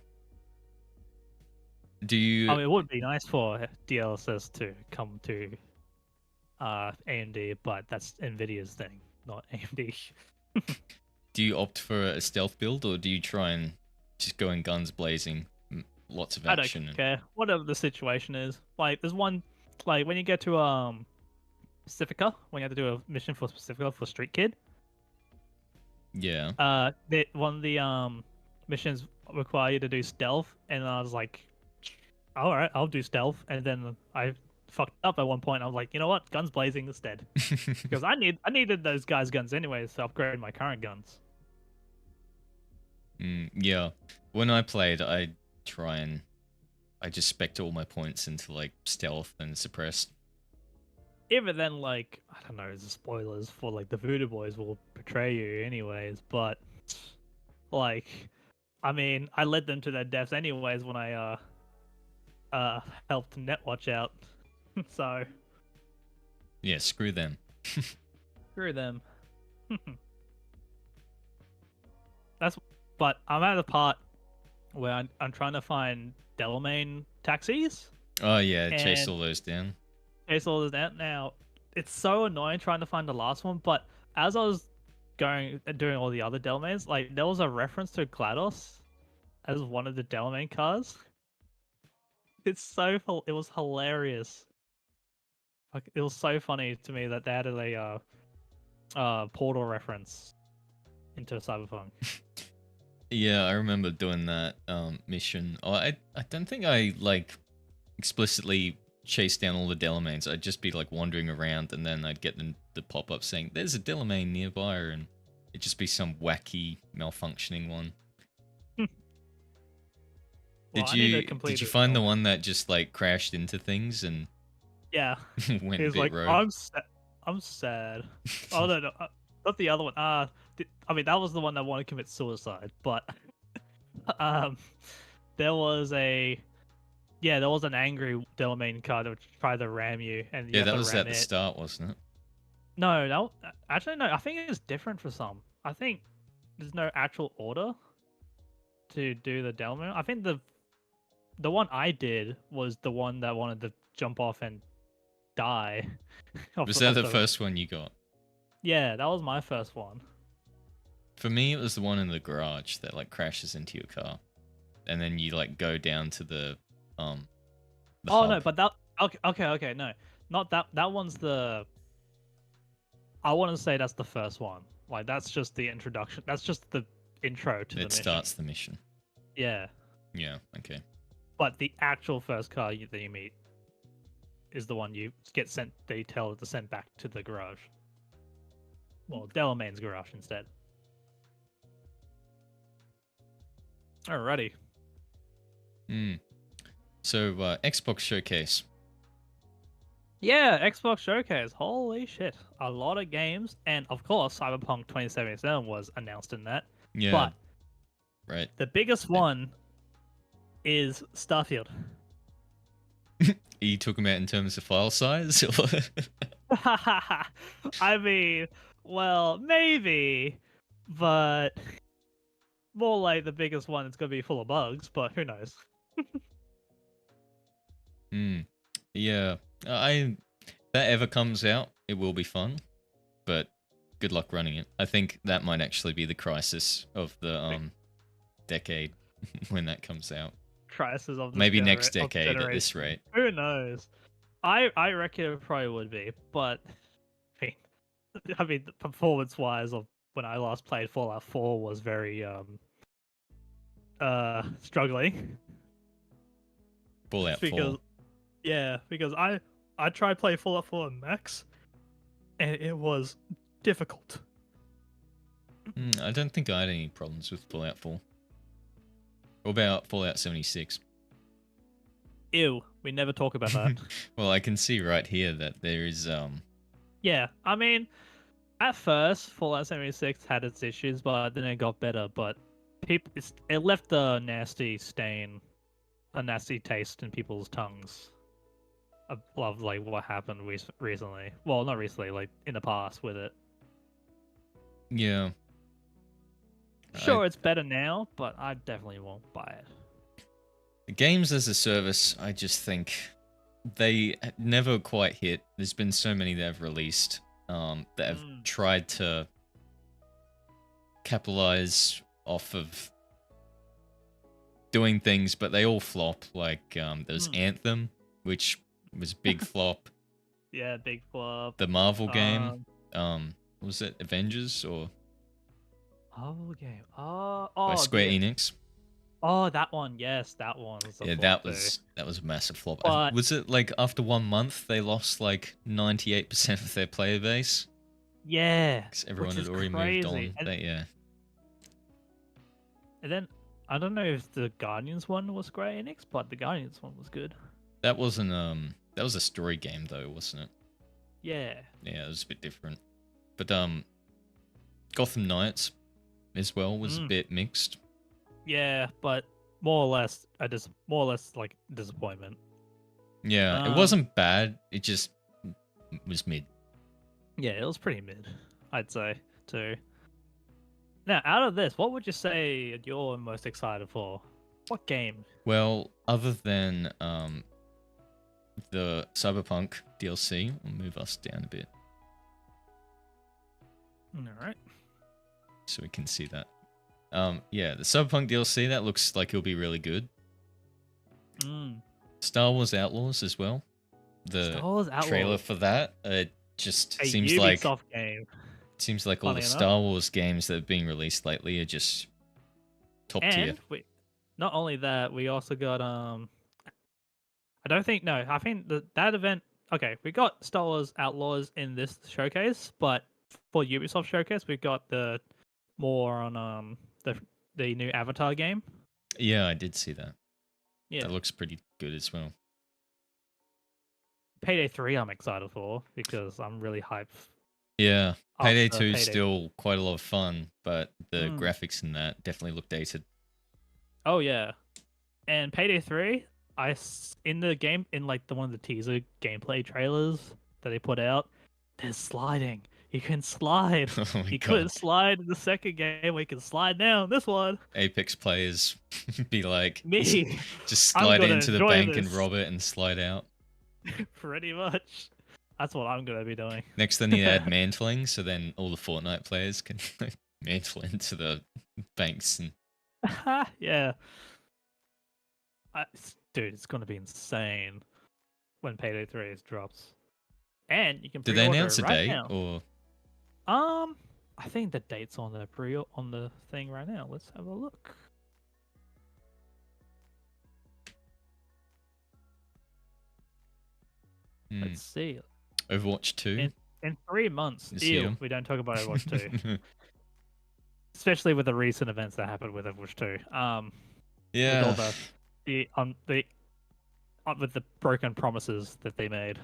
Do you? I mean, it would be nice for DLSS to come to AMD, but that's Nvidia's thing, not AMD. Do you opt for a stealth build, or do you try and just go in guns blazing, lots of I action? don't care, whatever the situation is. Like, there's one, like when you get to Pacifica, when you have to do a mission for Pacifica for Street Kid. Yeah. One of the missions require you to do stealth, and I was like, all right, I'll do stealth, and then I fucked up at one point. I was like, you know what, guns blazing instead, because I needed those guys' guns anyways to upgrade my current guns. Yeah. When I played, I just spec'd all my points into like stealth and suppressed. Even then, like, I don't know, the spoilers for like the Voodoo Boys will betray you anyways, but like, I mean, I led them to their deaths anyways when I helped Netwatch out. So yeah, screw them. screw them. But I'm at the part where I'm trying to find Delamain taxis. Oh yeah, chase all those down. Chase all those down. Now, it's so annoying trying to find the last one, but as I was going and doing all the other Delamains, like there was a reference to GLaDOS as one of the Delamain cars. It was hilarious. Like, it was so funny to me that they added a Portal reference into Cyberpunk. Yeah, I remember doing that mission. Oh, I don't think I like explicitly chase down all the Delamains. I'd just be like wandering around, and then I'd get the pop up saying there's a Delamain nearby, and it'd just be some wacky malfunctioning one. Well, did you find the one that just like crashed into things and yeah went He's bit like, rogue? I'm sad. Oh no, not the other one. I mean, that was the one that wanted to commit suicide, but there was an angry Delamain car that would try to ram you, and you Yeah, have that to was ram at the it. start, wasn't it? No, actually no. I think it's different for some. I think there's no actual order to do the Delamain. I think the one I did was the one that wanted to jump off and die. Was that the first one you got? Yeah, that was my first one. For me, it was the one in the garage that like crashes into your car, and then you like go down to the oh hub. no, but that okay, no, not that. That one's the. I want to say that's the first one. Like that's just the introduction. That's just the intro to the mission. It starts the mission. Yeah. Yeah. Okay. But the actual first car that you meet is the one you get sent. They tell to send back to the garage. Well, Delamain's garage instead. Alrighty. So Xbox Showcase. Yeah, Xbox Showcase. Holy shit. A lot of games. And of course, Cyberpunk 2077 was announced in that. Yeah. But right. The biggest one is Starfield. Are you talking about in terms of file size? I mean, well, maybe. But more like the biggest one, it's going to be full of bugs, but who knows? Yeah. That ever comes out, it will be fun, but good luck running it. I think that might actually be the crisis of the decade when that comes out. Crisis of maybe next decade at this rate. Who knows? I reckon it probably would be, but I mean, performance-wise, of when I last played Fallout 4 was very struggling. Fallout 4. Yeah, because I tried playing Fallout 4 on Max, and it was difficult. I don't think I had any problems with Fallout 4. What about Fallout 76? Ew, we never talk about that. Well, I can see right here that there is Yeah, I mean, at first Fallout 76 had its issues, but then it got better. But it left a nasty stain, a nasty taste in people's tongues of like what happened recently. Well, not recently, like in the past with it. Yeah. Sure, it's better now, but I definitely won't buy it. Games as a service, I just think they never quite hit. There's been so many that have released that have tried to capitalize off of doing things, but they all flop. Like there's Anthem, which was a big flop. Yeah, big flop. The Marvel game, was it Avengers or Marvel game? by Square Enix? Oh, that one. Yes, that one. Yeah, that was a massive flop. Was it like after 1 month they lost like 98% of their player base? Yeah, because everyone had already moved on. Yeah. And then I don't know if the Guardians one was Square Enix, but the Guardians one was good. That wasn't that was a story game though, wasn't it? Yeah. Yeah, it was a bit different. But Gotham Knights as well was a bit mixed. Yeah, but more or less like disappointment. Yeah, it wasn't bad. It just was mid. Yeah, it was pretty mid, I'd say too. Now, out of this, what would you say you're most excited for? What game? Well, other than the Cyberpunk DLC, we'll move us down a bit. All right. So we can see that. Yeah, the Cyberpunk DLC, that looks like it'll be really good. Star Wars Outlaws as well. The trailer for that, it just seems like game. Seems like all the Star Wars games that have been released lately are just top tier. Not only that, we also got I think that event. Okay, we got Star Wars Outlaws in this showcase, but for Ubisoft showcase, we got the more on the new Avatar game. Yeah, I did see that. Yeah, that looks pretty good as well. Payday 3, I'm excited for because I'm really hyped. Yeah, Payday 2 is still quite a lot of fun, but the graphics in that definitely look dated. Oh yeah, and Payday 3, in the game, in like one of the teaser gameplay trailers that they put out, there's sliding. You can slide. Oh you couldn't slide in the second game. We can slide now in this one. Apex players be like, me, just slide into the bank and rob it and slide out. Pretty much. That's what I'm gonna be doing. Next, they need to add mantling, so then all the Fortnite players can mantle into the banks and. Yeah. Dude, it's gonna be insane when Payday 3 drops. And you can. Did they announce a date now. or? I think the date's on the thing right now. Let's have a look. Let's see. Overwatch 2? In 3 months. Ew, we don't talk about Overwatch 2. Especially with the recent events that happened with Overwatch 2. Yeah. With all with the broken promises that they made.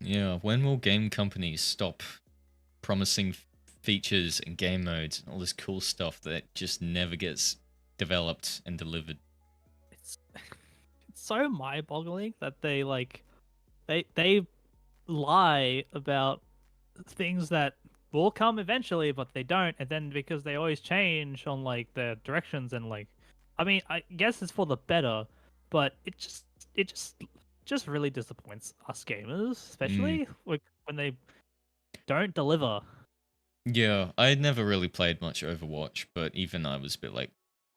Yeah, when will game companies stop promising features and game modes and all this cool stuff that just never gets developed and delivered? It's so mind-boggling that they lie about things that will come eventually, but they don't, and then because they always change on like their directions and like, I mean, I guess it's for the better, but it just really disappoints us gamers, especially like when they don't deliver. Yeah, I had never really played much Overwatch, but even I was a bit like,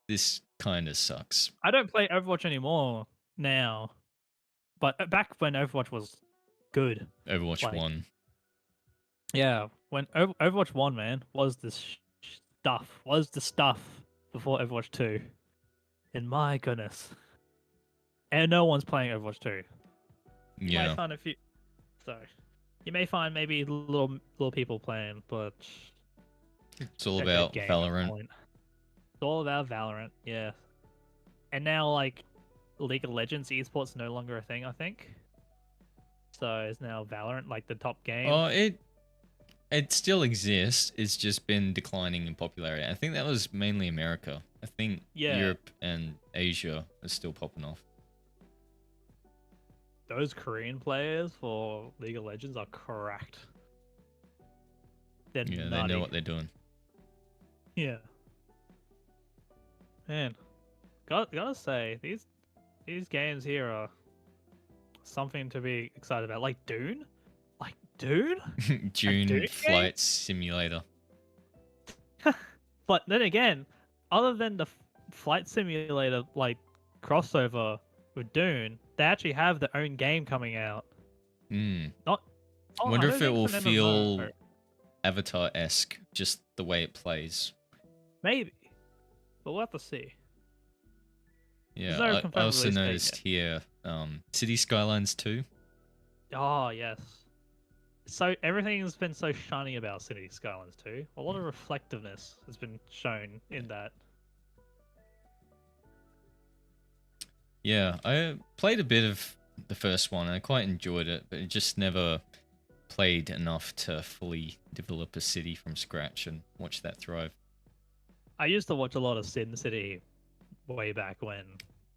this kind of sucks. I don't play Overwatch anymore now, but back when Overwatch was good. Overwatch 1. Yeah, when Overwatch 1, man, was the stuff before Overwatch 2. And my goodness. And no one's playing Overwatch 2. Yeah. You might find a few. So, you may find maybe little people playing, but it's all about Valorant. It's all about Valorant, yeah. And now, like, League of Legends esports no longer a thing, I think. So is now Valorant like the top game? Oh, it still exists. It's just been declining in popularity. I think that was mainly America. I think Europe and Asia are still popping off. Those Korean players for League of Legends are cracked. They're Yeah, nutty. they know what they're doing. Yeah. Man, gotta say these games here are something to be excited about. Like Dune, like Dune, a Dune Dune Flight Simulator. But then again, other than the flight simulator like crossover with Dune, they actually have their own game coming out. Hmm. Not. I Oh, wonder I if don't it think will it's an feel MMO. Avatar-esque, just the way it plays. Maybe, but we'll have to see. Yeah, no I confirmed also release date noticed here, City Skylines 2. Oh yes. So everything has been so shiny about City Skylines 2. A lot of reflectiveness has been shown in that. Yeah, I played a bit of the first one. I quite enjoyed it, but it just never played enough to fully develop a city from scratch and watch that thrive. I used to watch a lot of Sin City way back when I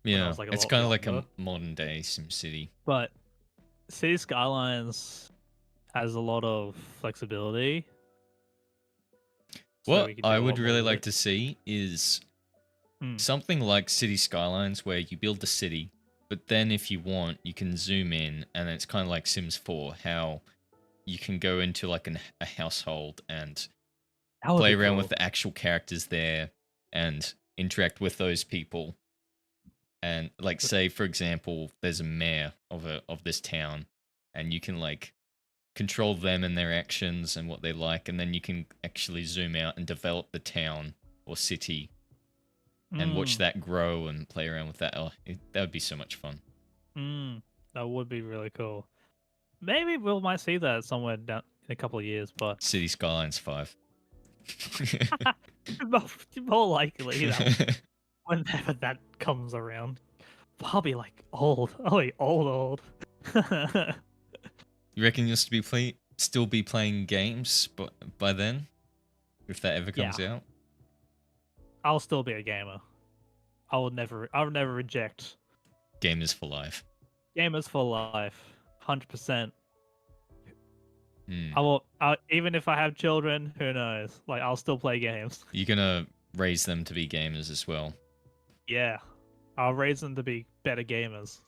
Yeah, was like a it's lot kind of like younger. a modern day SimCity. But City Skylines has a lot of flexibility. So What we could do I a would lot more really with like it. to see is Hmm. something like City Skylines where you build the city, but then if you want, you can zoom in, and it's kind of like Sims 4, how you can go into like a household and That would play be around cool. with the actual characters there and interact with those people. And like, say for example, there's a mayor of this town, and you can like control them and their actions and what they like, and then you can actually zoom out and develop the town or city and watch Mm, that grow and play around with that. Oh, that would be so much fun. that would be really cool. Maybe we might see that somewhere down in a couple of years, but City Skylines 5. more likely that whenever that comes around, I'll be like old. I'll be old. You reckon you'll still be playing games by then? If that ever comes out? I'll still be a gamer. I would never reject Gamers for life. gamers for life. 100%. Hmm. Even if I have children, who knows? Like, I'll still play games. You're gonna raise them to be gamers as well. Yeah, I'll raise them to be better gamers.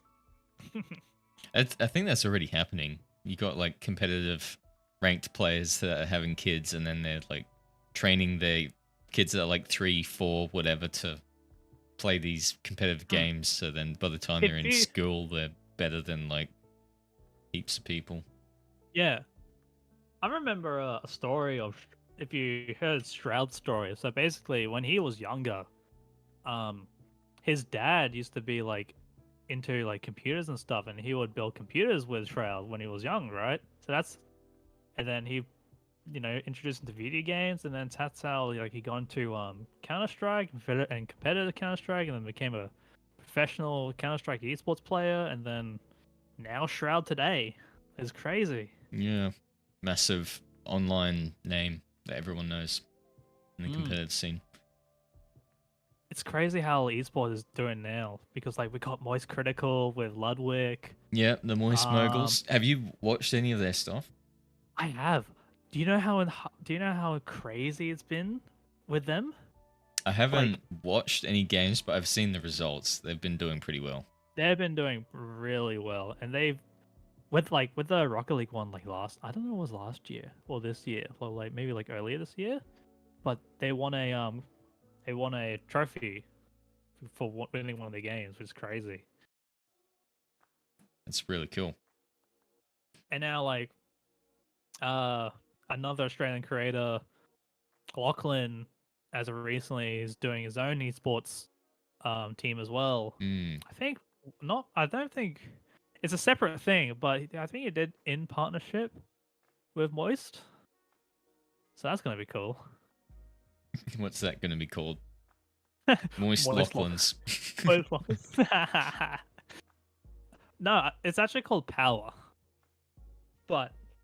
I think that's already happening. You got like competitive ranked players that are having kids, and then they're like training their kids that are like 3, 4, whatever to play these competitive games. So then by the time they're in school, they're better than like heaps of people. Yeah, I remember a story of, if you heard Stroud's story. So basically, when he was younger, his dad used to be like into like computers and stuff, and he would build computers with Shroud when he was young, right? And then he, introduced him to video games, and then that's how like he got into Counter-Strike and competitive Counter-Strike, and then became a professional Counter-Strike esports player, and then now Shroud today is crazy. Yeah, massive online name that everyone knows in the competitive scene. It's crazy how esports is doing now, because like we got Moist Critical with Ludwig. Yeah, the Moist Moguls. Have you watched any of their stuff? I have. Do you know how crazy it's been with them? I haven't watched any games, but I've seen the results. They've been doing pretty well. They've been doing really well, and they've with the Rocket League one, like I don't know, it was last year or this year, or like maybe like earlier this year, but they won a trophy for winning one of the games, which is crazy. That's really cool. And now like another Australian creator, Lachlan, as of recently, is doing his own esports team as well. I don't think it's a separate thing, but I think he did in partnership with Moist. So that's gonna be cool. What's that going to be called? Moist Moist Lachlan's. Moist Lachlan's. No, it's actually called Power,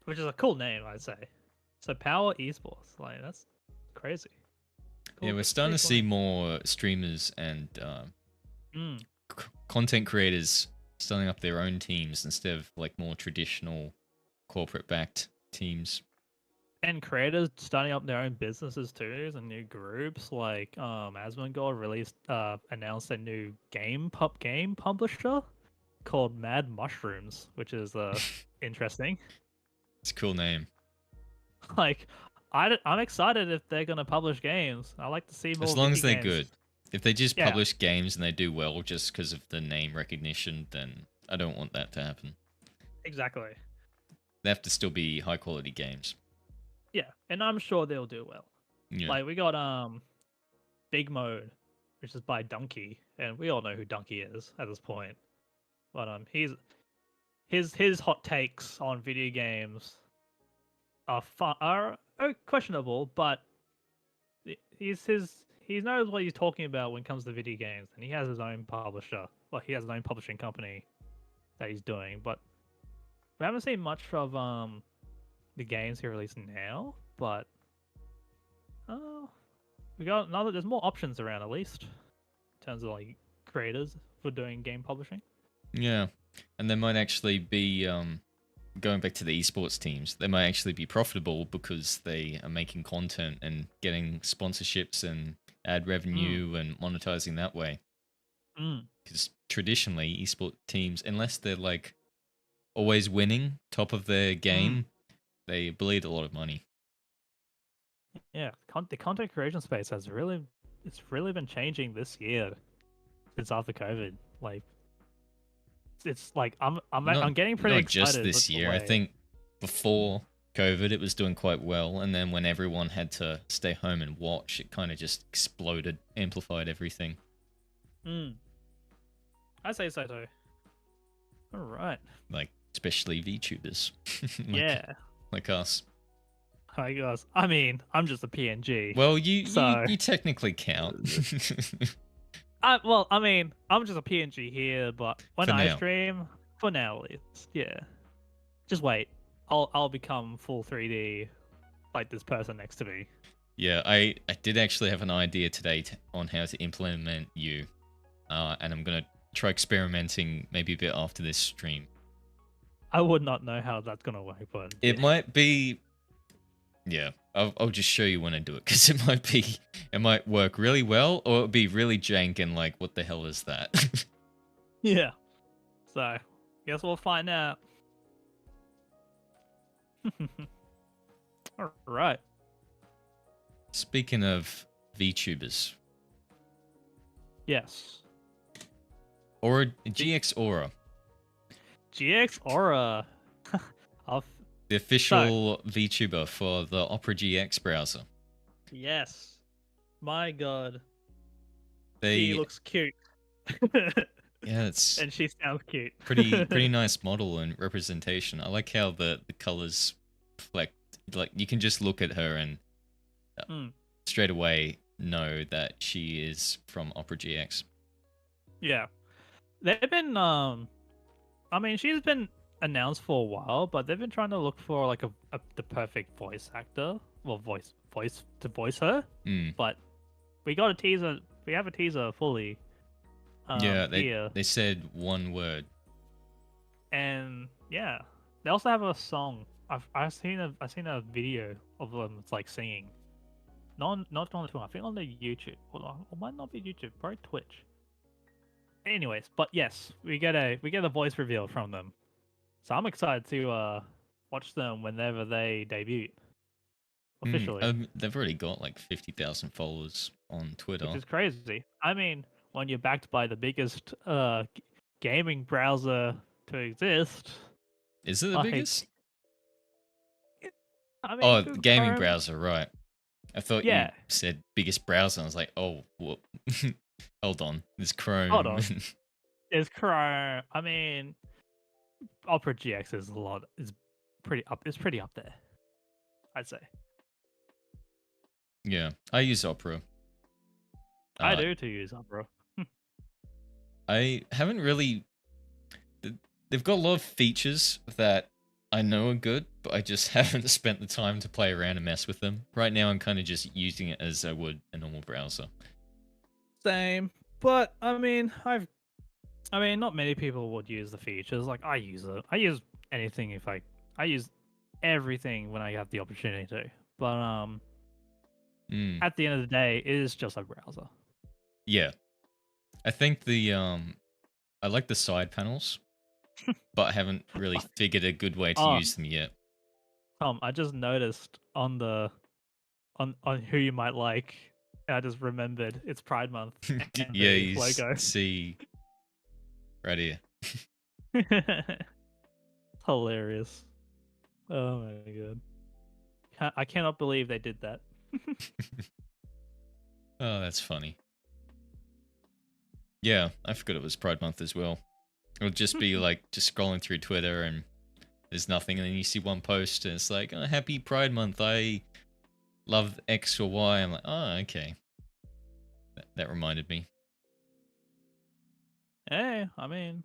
which is a cool name, I'd say. So Power Esports, like that's crazy. Cool. Yeah, we're starting to see more streamers and content creators starting up their own teams instead of like more traditional corporate-backed teams. and creators starting up their own businesses too, and new groups like Asmongold announced a new game publisher called Mad Mushrooms, which is interesting. It's a cool name. Like, I'm excited if they're gonna publish games. I like to see more. As long as they're games. good. If they just Yeah. publish games and they do well just because of the name recognition, then I don't want that to happen. Exactly. They have to still be high quality games. Yeah, and I'm sure they'll do well. Yeah. Like we got Big Mode, which is by Donkey, and we all know who Donkey is at this point. But his hot takes on video games are questionable, but he knows what he's talking about when it comes to video games, and he has his own publisher. Well, he has his own publishing company that he's doing, but we haven't seen much of the games he released now. But we got another. There's more options around, at least in terms of like creators for doing game publishing. Yeah, and they might actually be going back to the esports teams. They might actually be profitable because they are making content and getting sponsorships and ad revenue and monetizing that way. Because traditionally, esport teams, unless they're like always winning, top of their game, they bleed a lot of money. Yeah, the content creation space it's really been changing this year since after COVID. Like, it's like I'm getting pretty not excited. Just this year, I think before COVID, it was doing quite well, and then when everyone had to stay home and watch, it kind of just exploded, amplified everything. I say so too. All right. Like, especially VTubers. like us. I guess. I mean, I'm just a PNG. Well, you technically count. Well, I mean, I'm just a PNG here, but when I stream, for now at least, yeah. Just wait. I'll become full 3D like this person next to me. Yeah, I did actually have an idea today on how to implement you. And I'm going to try experimenting maybe a bit after this stream. I would not know how that's going to work, but... It might be... Yeah, I'll just show you when I do it, because it might work really well, or it'll be really jank and like, what the hell is that? Yeah. So, guess we'll find out. All right. Speaking of VTubers. Yes. Aura, GX Aura. GX Aura. The official VTuber for the Opera GX browser. Yes. My god. She looks cute. Yeah, it's and she sounds cute. pretty nice model and representation. I like how the colors reflect. Like, you can just look at her and straight away know that she is from Opera GX. Yeah. They've been I mean, she's been announced for a while, but they've been trying to look for like the perfect voice actor, well, voice to voice her. But we got a teaser. We have a teaser fully. Yeah, they said one word. And yeah, they also have a song. I've seen a video of them. It's like singing. Not on the Twitter. I think on the YouTube. Or might not be YouTube. Probably Twitch. Anyways, but yes, we get a voice reveal from them. So I'm excited to watch them whenever they debut officially. They've already got like 50,000 followers on Twitter, which is crazy. I mean, when you're backed by the biggest gaming browser to exist, is it the biggest? I mean, the gaming browser, right? I thought you said biggest browser. I was like, oh, whoop. Hold on, there's Chrome. Hold on, there's Chrome. I mean, Opera GX is a lot. It's pretty up there, I'd say. Yeah, I use Opera. I do too use Opera. I haven't really. They've got a lot of features that I know are good, but I just haven't spent the time to play around and mess with them. Right now, I'm kind of just using it as I would a normal browser. Same, but I mean, not many people would use the features. Like, I use it. I use anything I use everything when I have the opportunity to. But Mm. at the end of the day, it is just a browser. Yeah. I think I like the side panels, but I haven't really figured a good way to Oh, use them yet. I just noticed on the on who you might like. I just remembered it's Pride Month and Yeah, the you logo. see right here. Hilarious. Oh my god. I cannot believe they did that. Oh, that's funny. Yeah, I forgot it was Pride Month as well. It'll just be like just scrolling through Twitter and there's nothing, and then you see one post and it's like, oh, happy Pride Month. I love X or Y. I'm like, oh, okay. That reminded me. Hey, I mean,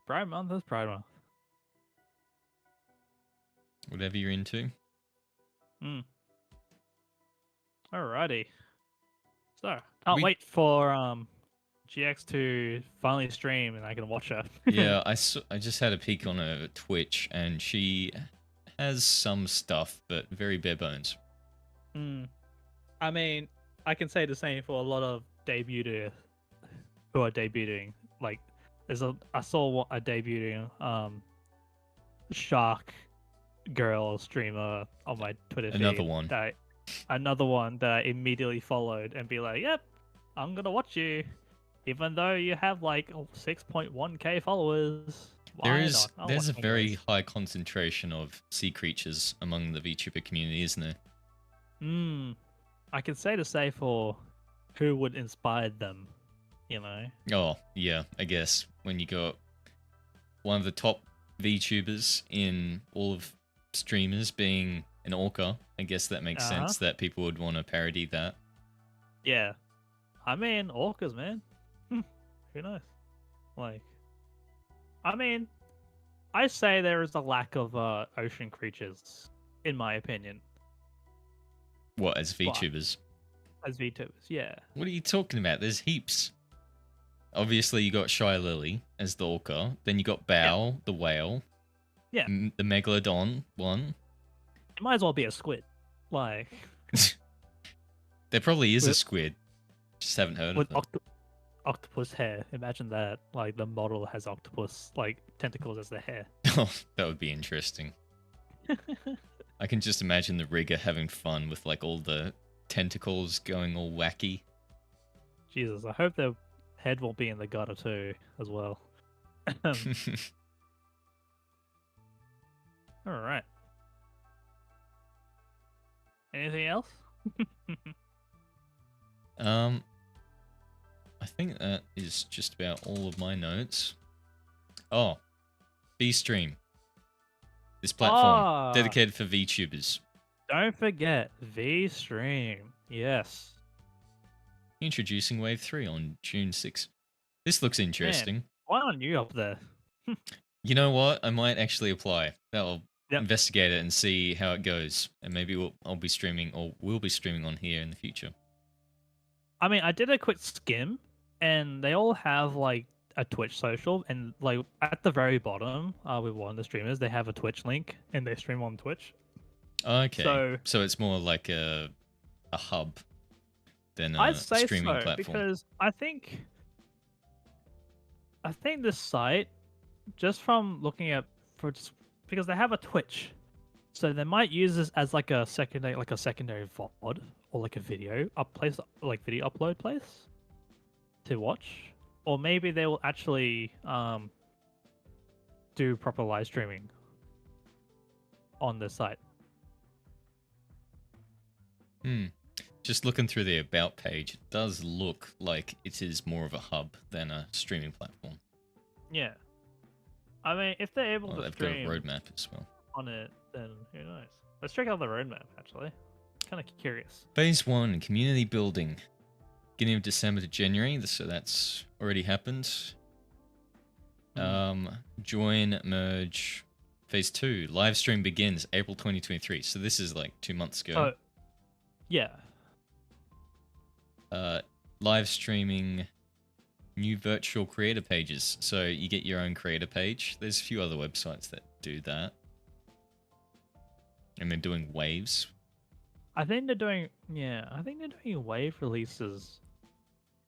Pride Month is Pride Month. Whatever you're into. Hmm. Alrighty. So, can't wait for GX to finally stream and I can watch her. Yeah, I just had a peek on her Twitch and she has some stuff, but very bare bones. I mean, I can say the same for a lot of debuters who are debuting. Like, I saw a debuting Shark Girl streamer on my Twitter feed. Another one. Another one that I immediately followed and be like, yep, I'm gonna watch you, even though you have like 6.1k followers. There's a very high concentration of sea creatures among the VTuber community, isn't there? I can say for who would inspire them, you know? Oh, yeah, I guess when you got one of the top VTubers in all of streamers being an orca, I guess that makes sense that people would want to parody that. Yeah. I mean, orcas, man. Who knows? Like, I mean, I say there is a lack of ocean creatures, in my opinion. What, as VTubers? As VTubers, yeah. What are you talking about? There's heaps. Obviously, you got Shy Lily as the orca. Then you got Bao, the whale. Yeah. The Megalodon one. It might as well be a squid. Like... There probably is a squid. Just haven't heard of them. Octopus hair. Imagine that. Like, the model has octopus, like, tentacles as the hair. Oh, that would be interesting. I can just imagine the rigger having fun with, like, all the tentacles going all wacky. Jesus, I hope their head won't be in the gutter too, as well. Alright. Anything else? I think that is just about all of my notes. Oh, VStream. This platform dedicated for VTubers. Don't forget VStream. Yes. Introducing Wave 3 on June 6th. This looks interesting. Man, why aren't you up there? You know what? I might actually apply. I'll investigate it and see how it goes. And maybe I'll be streaming, or we'll be streaming on here in the future. I mean, I did a quick skim, and they all have, like, a Twitch social, and, like, at the very bottom, with one of the streamers, they have a Twitch link, and they stream on Twitch. Okay. So it's more like a hub than a streaming platform. Because I think this site, just from looking at because they have a Twitch, so they might use this as like a secondary VOD or like a video upload place to watch, or maybe they will actually do proper live streaming on the site. Just looking through the about page, it does look like it is more of a hub than a streaming platform. Yeah. I mean, if they're able to stream got a roadmap as well on it, then who knows? Let's check out the roadmap, actually. Kind of curious. Phase 1, community building. Beginning of December to January, so that's already happened. Join, merge. Phase 2, live stream begins April 2023. So this is like 2 months ago. Yeah. Live streaming, new virtual creator pages. So you get your own creator page. There's a few other websites that do that. And they're doing waves. I think they're doing wave releases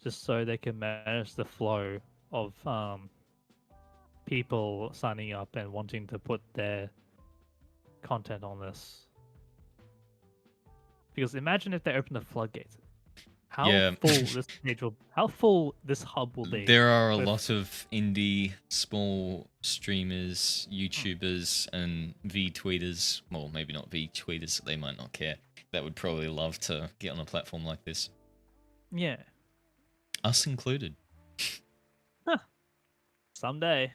just so they can manage the flow of people signing up and wanting to put their content on this. Because imagine if they open the floodgates. How full this hub will be. There are a lot of indie small streamers, YouTubers, and VTweeters. Well, maybe not VTweeters, they might not care. That would probably love to get on a platform like this. Yeah. Us included. Someday.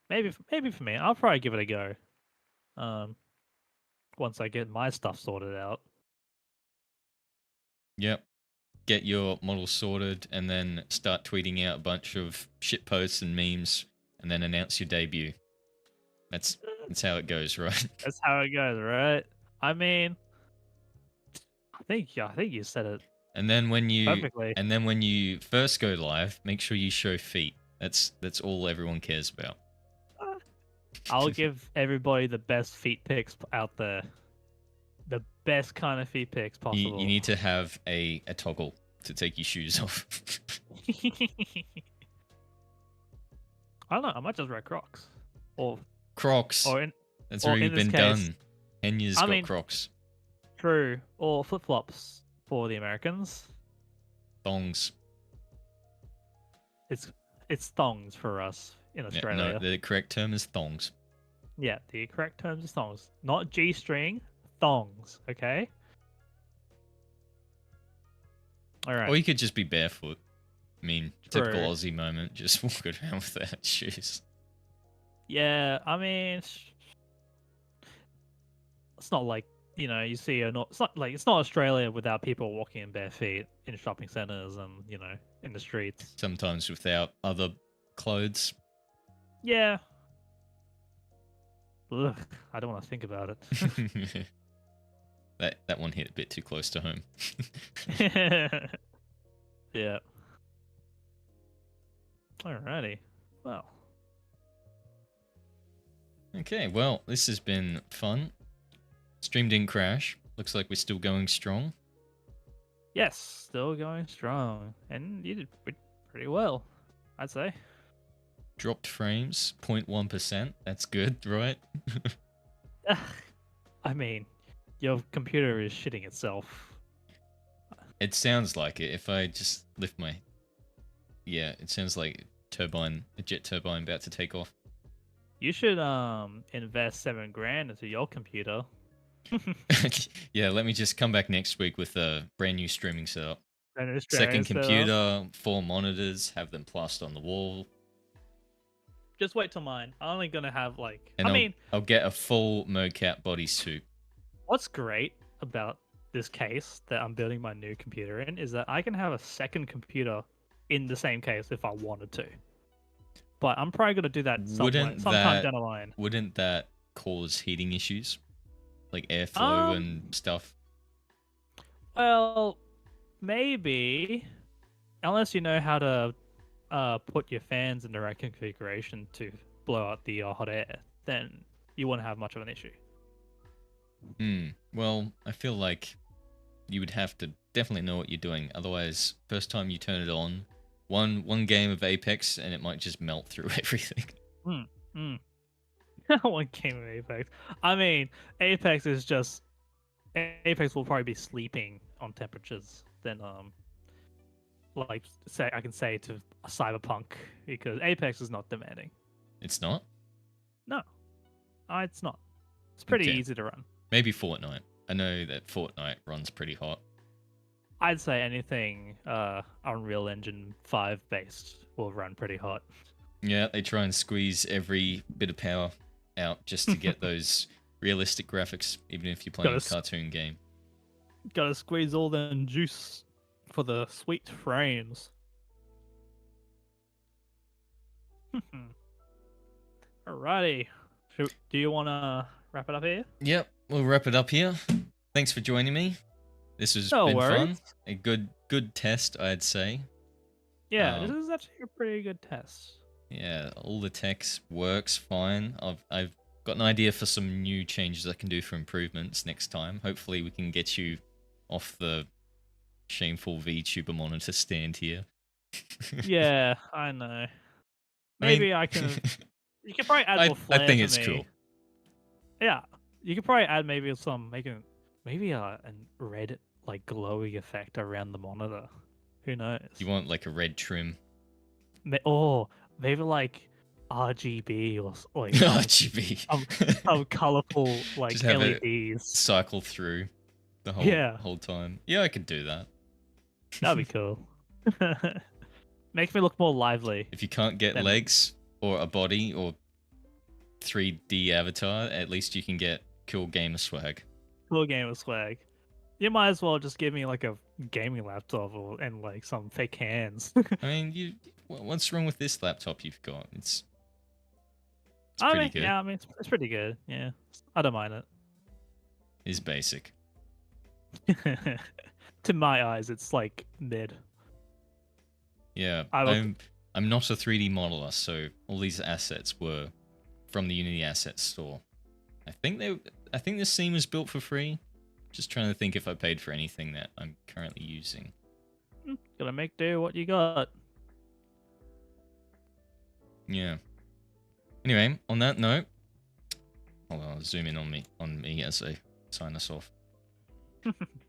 Maybe for me. I'll probably give it a go. Once I get my stuff sorted out. Yep. Get your model sorted and then start tweeting out a bunch of shit posts and memes and then announce your debut. That's how it goes, right? That's how it goes, right? I mean, I think you said it. And then when perfectly. you first go live, make sure you show feet. That's all everyone cares about. I'll give everybody the best feet pics out there. The best kind of feet pics possible. You need to have a toggle to take your shoes off. I don't know. I might just wear Crocs. Or Crocs. That's already been done. Kenya's got Crocs. True. Or flip-flops for the Americans. Thongs. It's thongs for us in Australia. No, the correct term is thongs. Yeah, the correct term is thongs. Not G-string, thongs, okay? Alright. Or you could just be barefoot. I mean, typical Aussie moment, just walk around without shoes. Yeah, I mean, it's not like, you see it's not Australia without people walking in bare feet in shopping centers and, in the streets. Sometimes without other clothes. Yeah. Ugh, I don't want to think about it. That one hit a bit too close to home. Yeah. Alrighty. Well. Okay, well, this has been fun. Stream didn't crash. Looks like we're still going strong. Yes, still going strong. And you did pretty well, I'd say. Dropped frames, 0.1%. That's good, right? I mean, your computer is shitting itself. It sounds like it. If I just lift my... Yeah, it sounds like a jet turbine about to take off. You should invest $7,000 into your computer. Yeah, let me just come back next week with a brand new streaming setup. Second setup. computer, 4 monitors, have them plastered on the wall. Just wait till mine. I'm only gonna have I'll get a full mocap bodysuit. What's great about this case that I'm building my new computer in is that I can have a second computer in the same case if I wanted to. But I'm probably gonna do that sometime down the line. Wouldn't that cause heating issues? Like airflow and stuff? Well, maybe. Unless you know how to put your fans in the right configuration to blow out the hot air, then you wouldn't have much of an issue. Well, I feel like you would have to definitely know what you're doing. Otherwise, first time you turn it on, one game of Apex and it might just melt through everything. One game of Apex. I mean, Apex will probably be sleeping on temperatures than I can say to Cyberpunk, because Apex is not demanding. It's not? No, it's not. It's pretty easy to run. Maybe Fortnite. I know that Fortnite runs pretty hot. I'd say anything Unreal Engine 5 based will run pretty hot. Yeah, they try and squeeze every bit of power out just to get those realistic graphics, even if you're playing a cartoon game. Gotta squeeze all the juice for the sweet frames. Alrighty. Do you want to wrap it up here? Yep, we'll wrap it up here. Thanks for joining me. This has been fun. A good test, I'd say. Yeah, this is actually a pretty good test. Yeah, all the text works fine. I've got an idea for some new changes I can do for improvements next time. Hopefully we can get you off the shameful VTuber monitor stand here. Yeah, I know. I mean, Maybe I can. You could probably add more I flair think to it's me. cool. Yeah, you could probably add maybe maybe a red like glowy effect around the monitor. Who knows? You want like a red trim. Or maybe like RGB or like RGB. some colorful like Just have it LEDs. cycle through the whole time. Yeah, I could do that. That'd be cool. Makes me look more lively. If you can't get legs or a body or 3D avatar, at least you can get cool gamer swag. Cool gamer swag. You might as well just give me like a gaming laptop and like some fake hands. I mean, what's wrong with this laptop you've got? It's pretty good. Yeah, I mean it's pretty good. Yeah, I don't mind it. It's basic. To my eyes, it's like mid. Yeah, I'm not a 3D modeler, so all these assets were from the Unity Assets store. I think this scene was built for free. Just trying to think if I paid for anything that I'm currently using. Gotta make do what you got. Yeah. Anyway, on that note, hold on, I'll zoom in on me as I sign us off.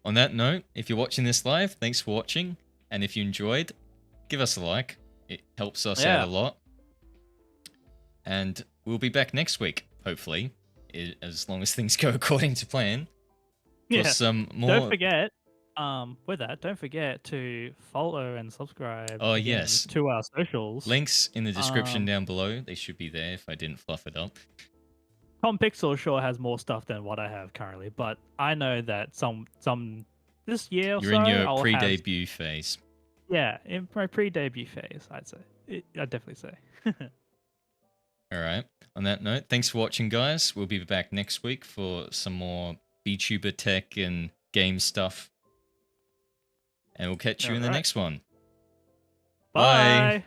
On that note, if you're watching this live, thanks for watching, and if you enjoyed, give us a like. It helps us out a lot. And we'll be back next week, hopefully, as long as things go according to plan. For some more. Don't forget, don't forget to follow and subscribe. Oh yes, to our socials. Links in the description down below. They should be there if I didn't fluff it up. Tom Pixel sure has more stuff than what I have currently, but I know that some this year or You're in your pre-debut phase. Yeah, in my pre-debut phase, I'd definitely say. All right. On that note, thanks for watching, guys. We'll be back next week for some more VTuber Tech and game stuff. And we'll catch you in the next one. Bye.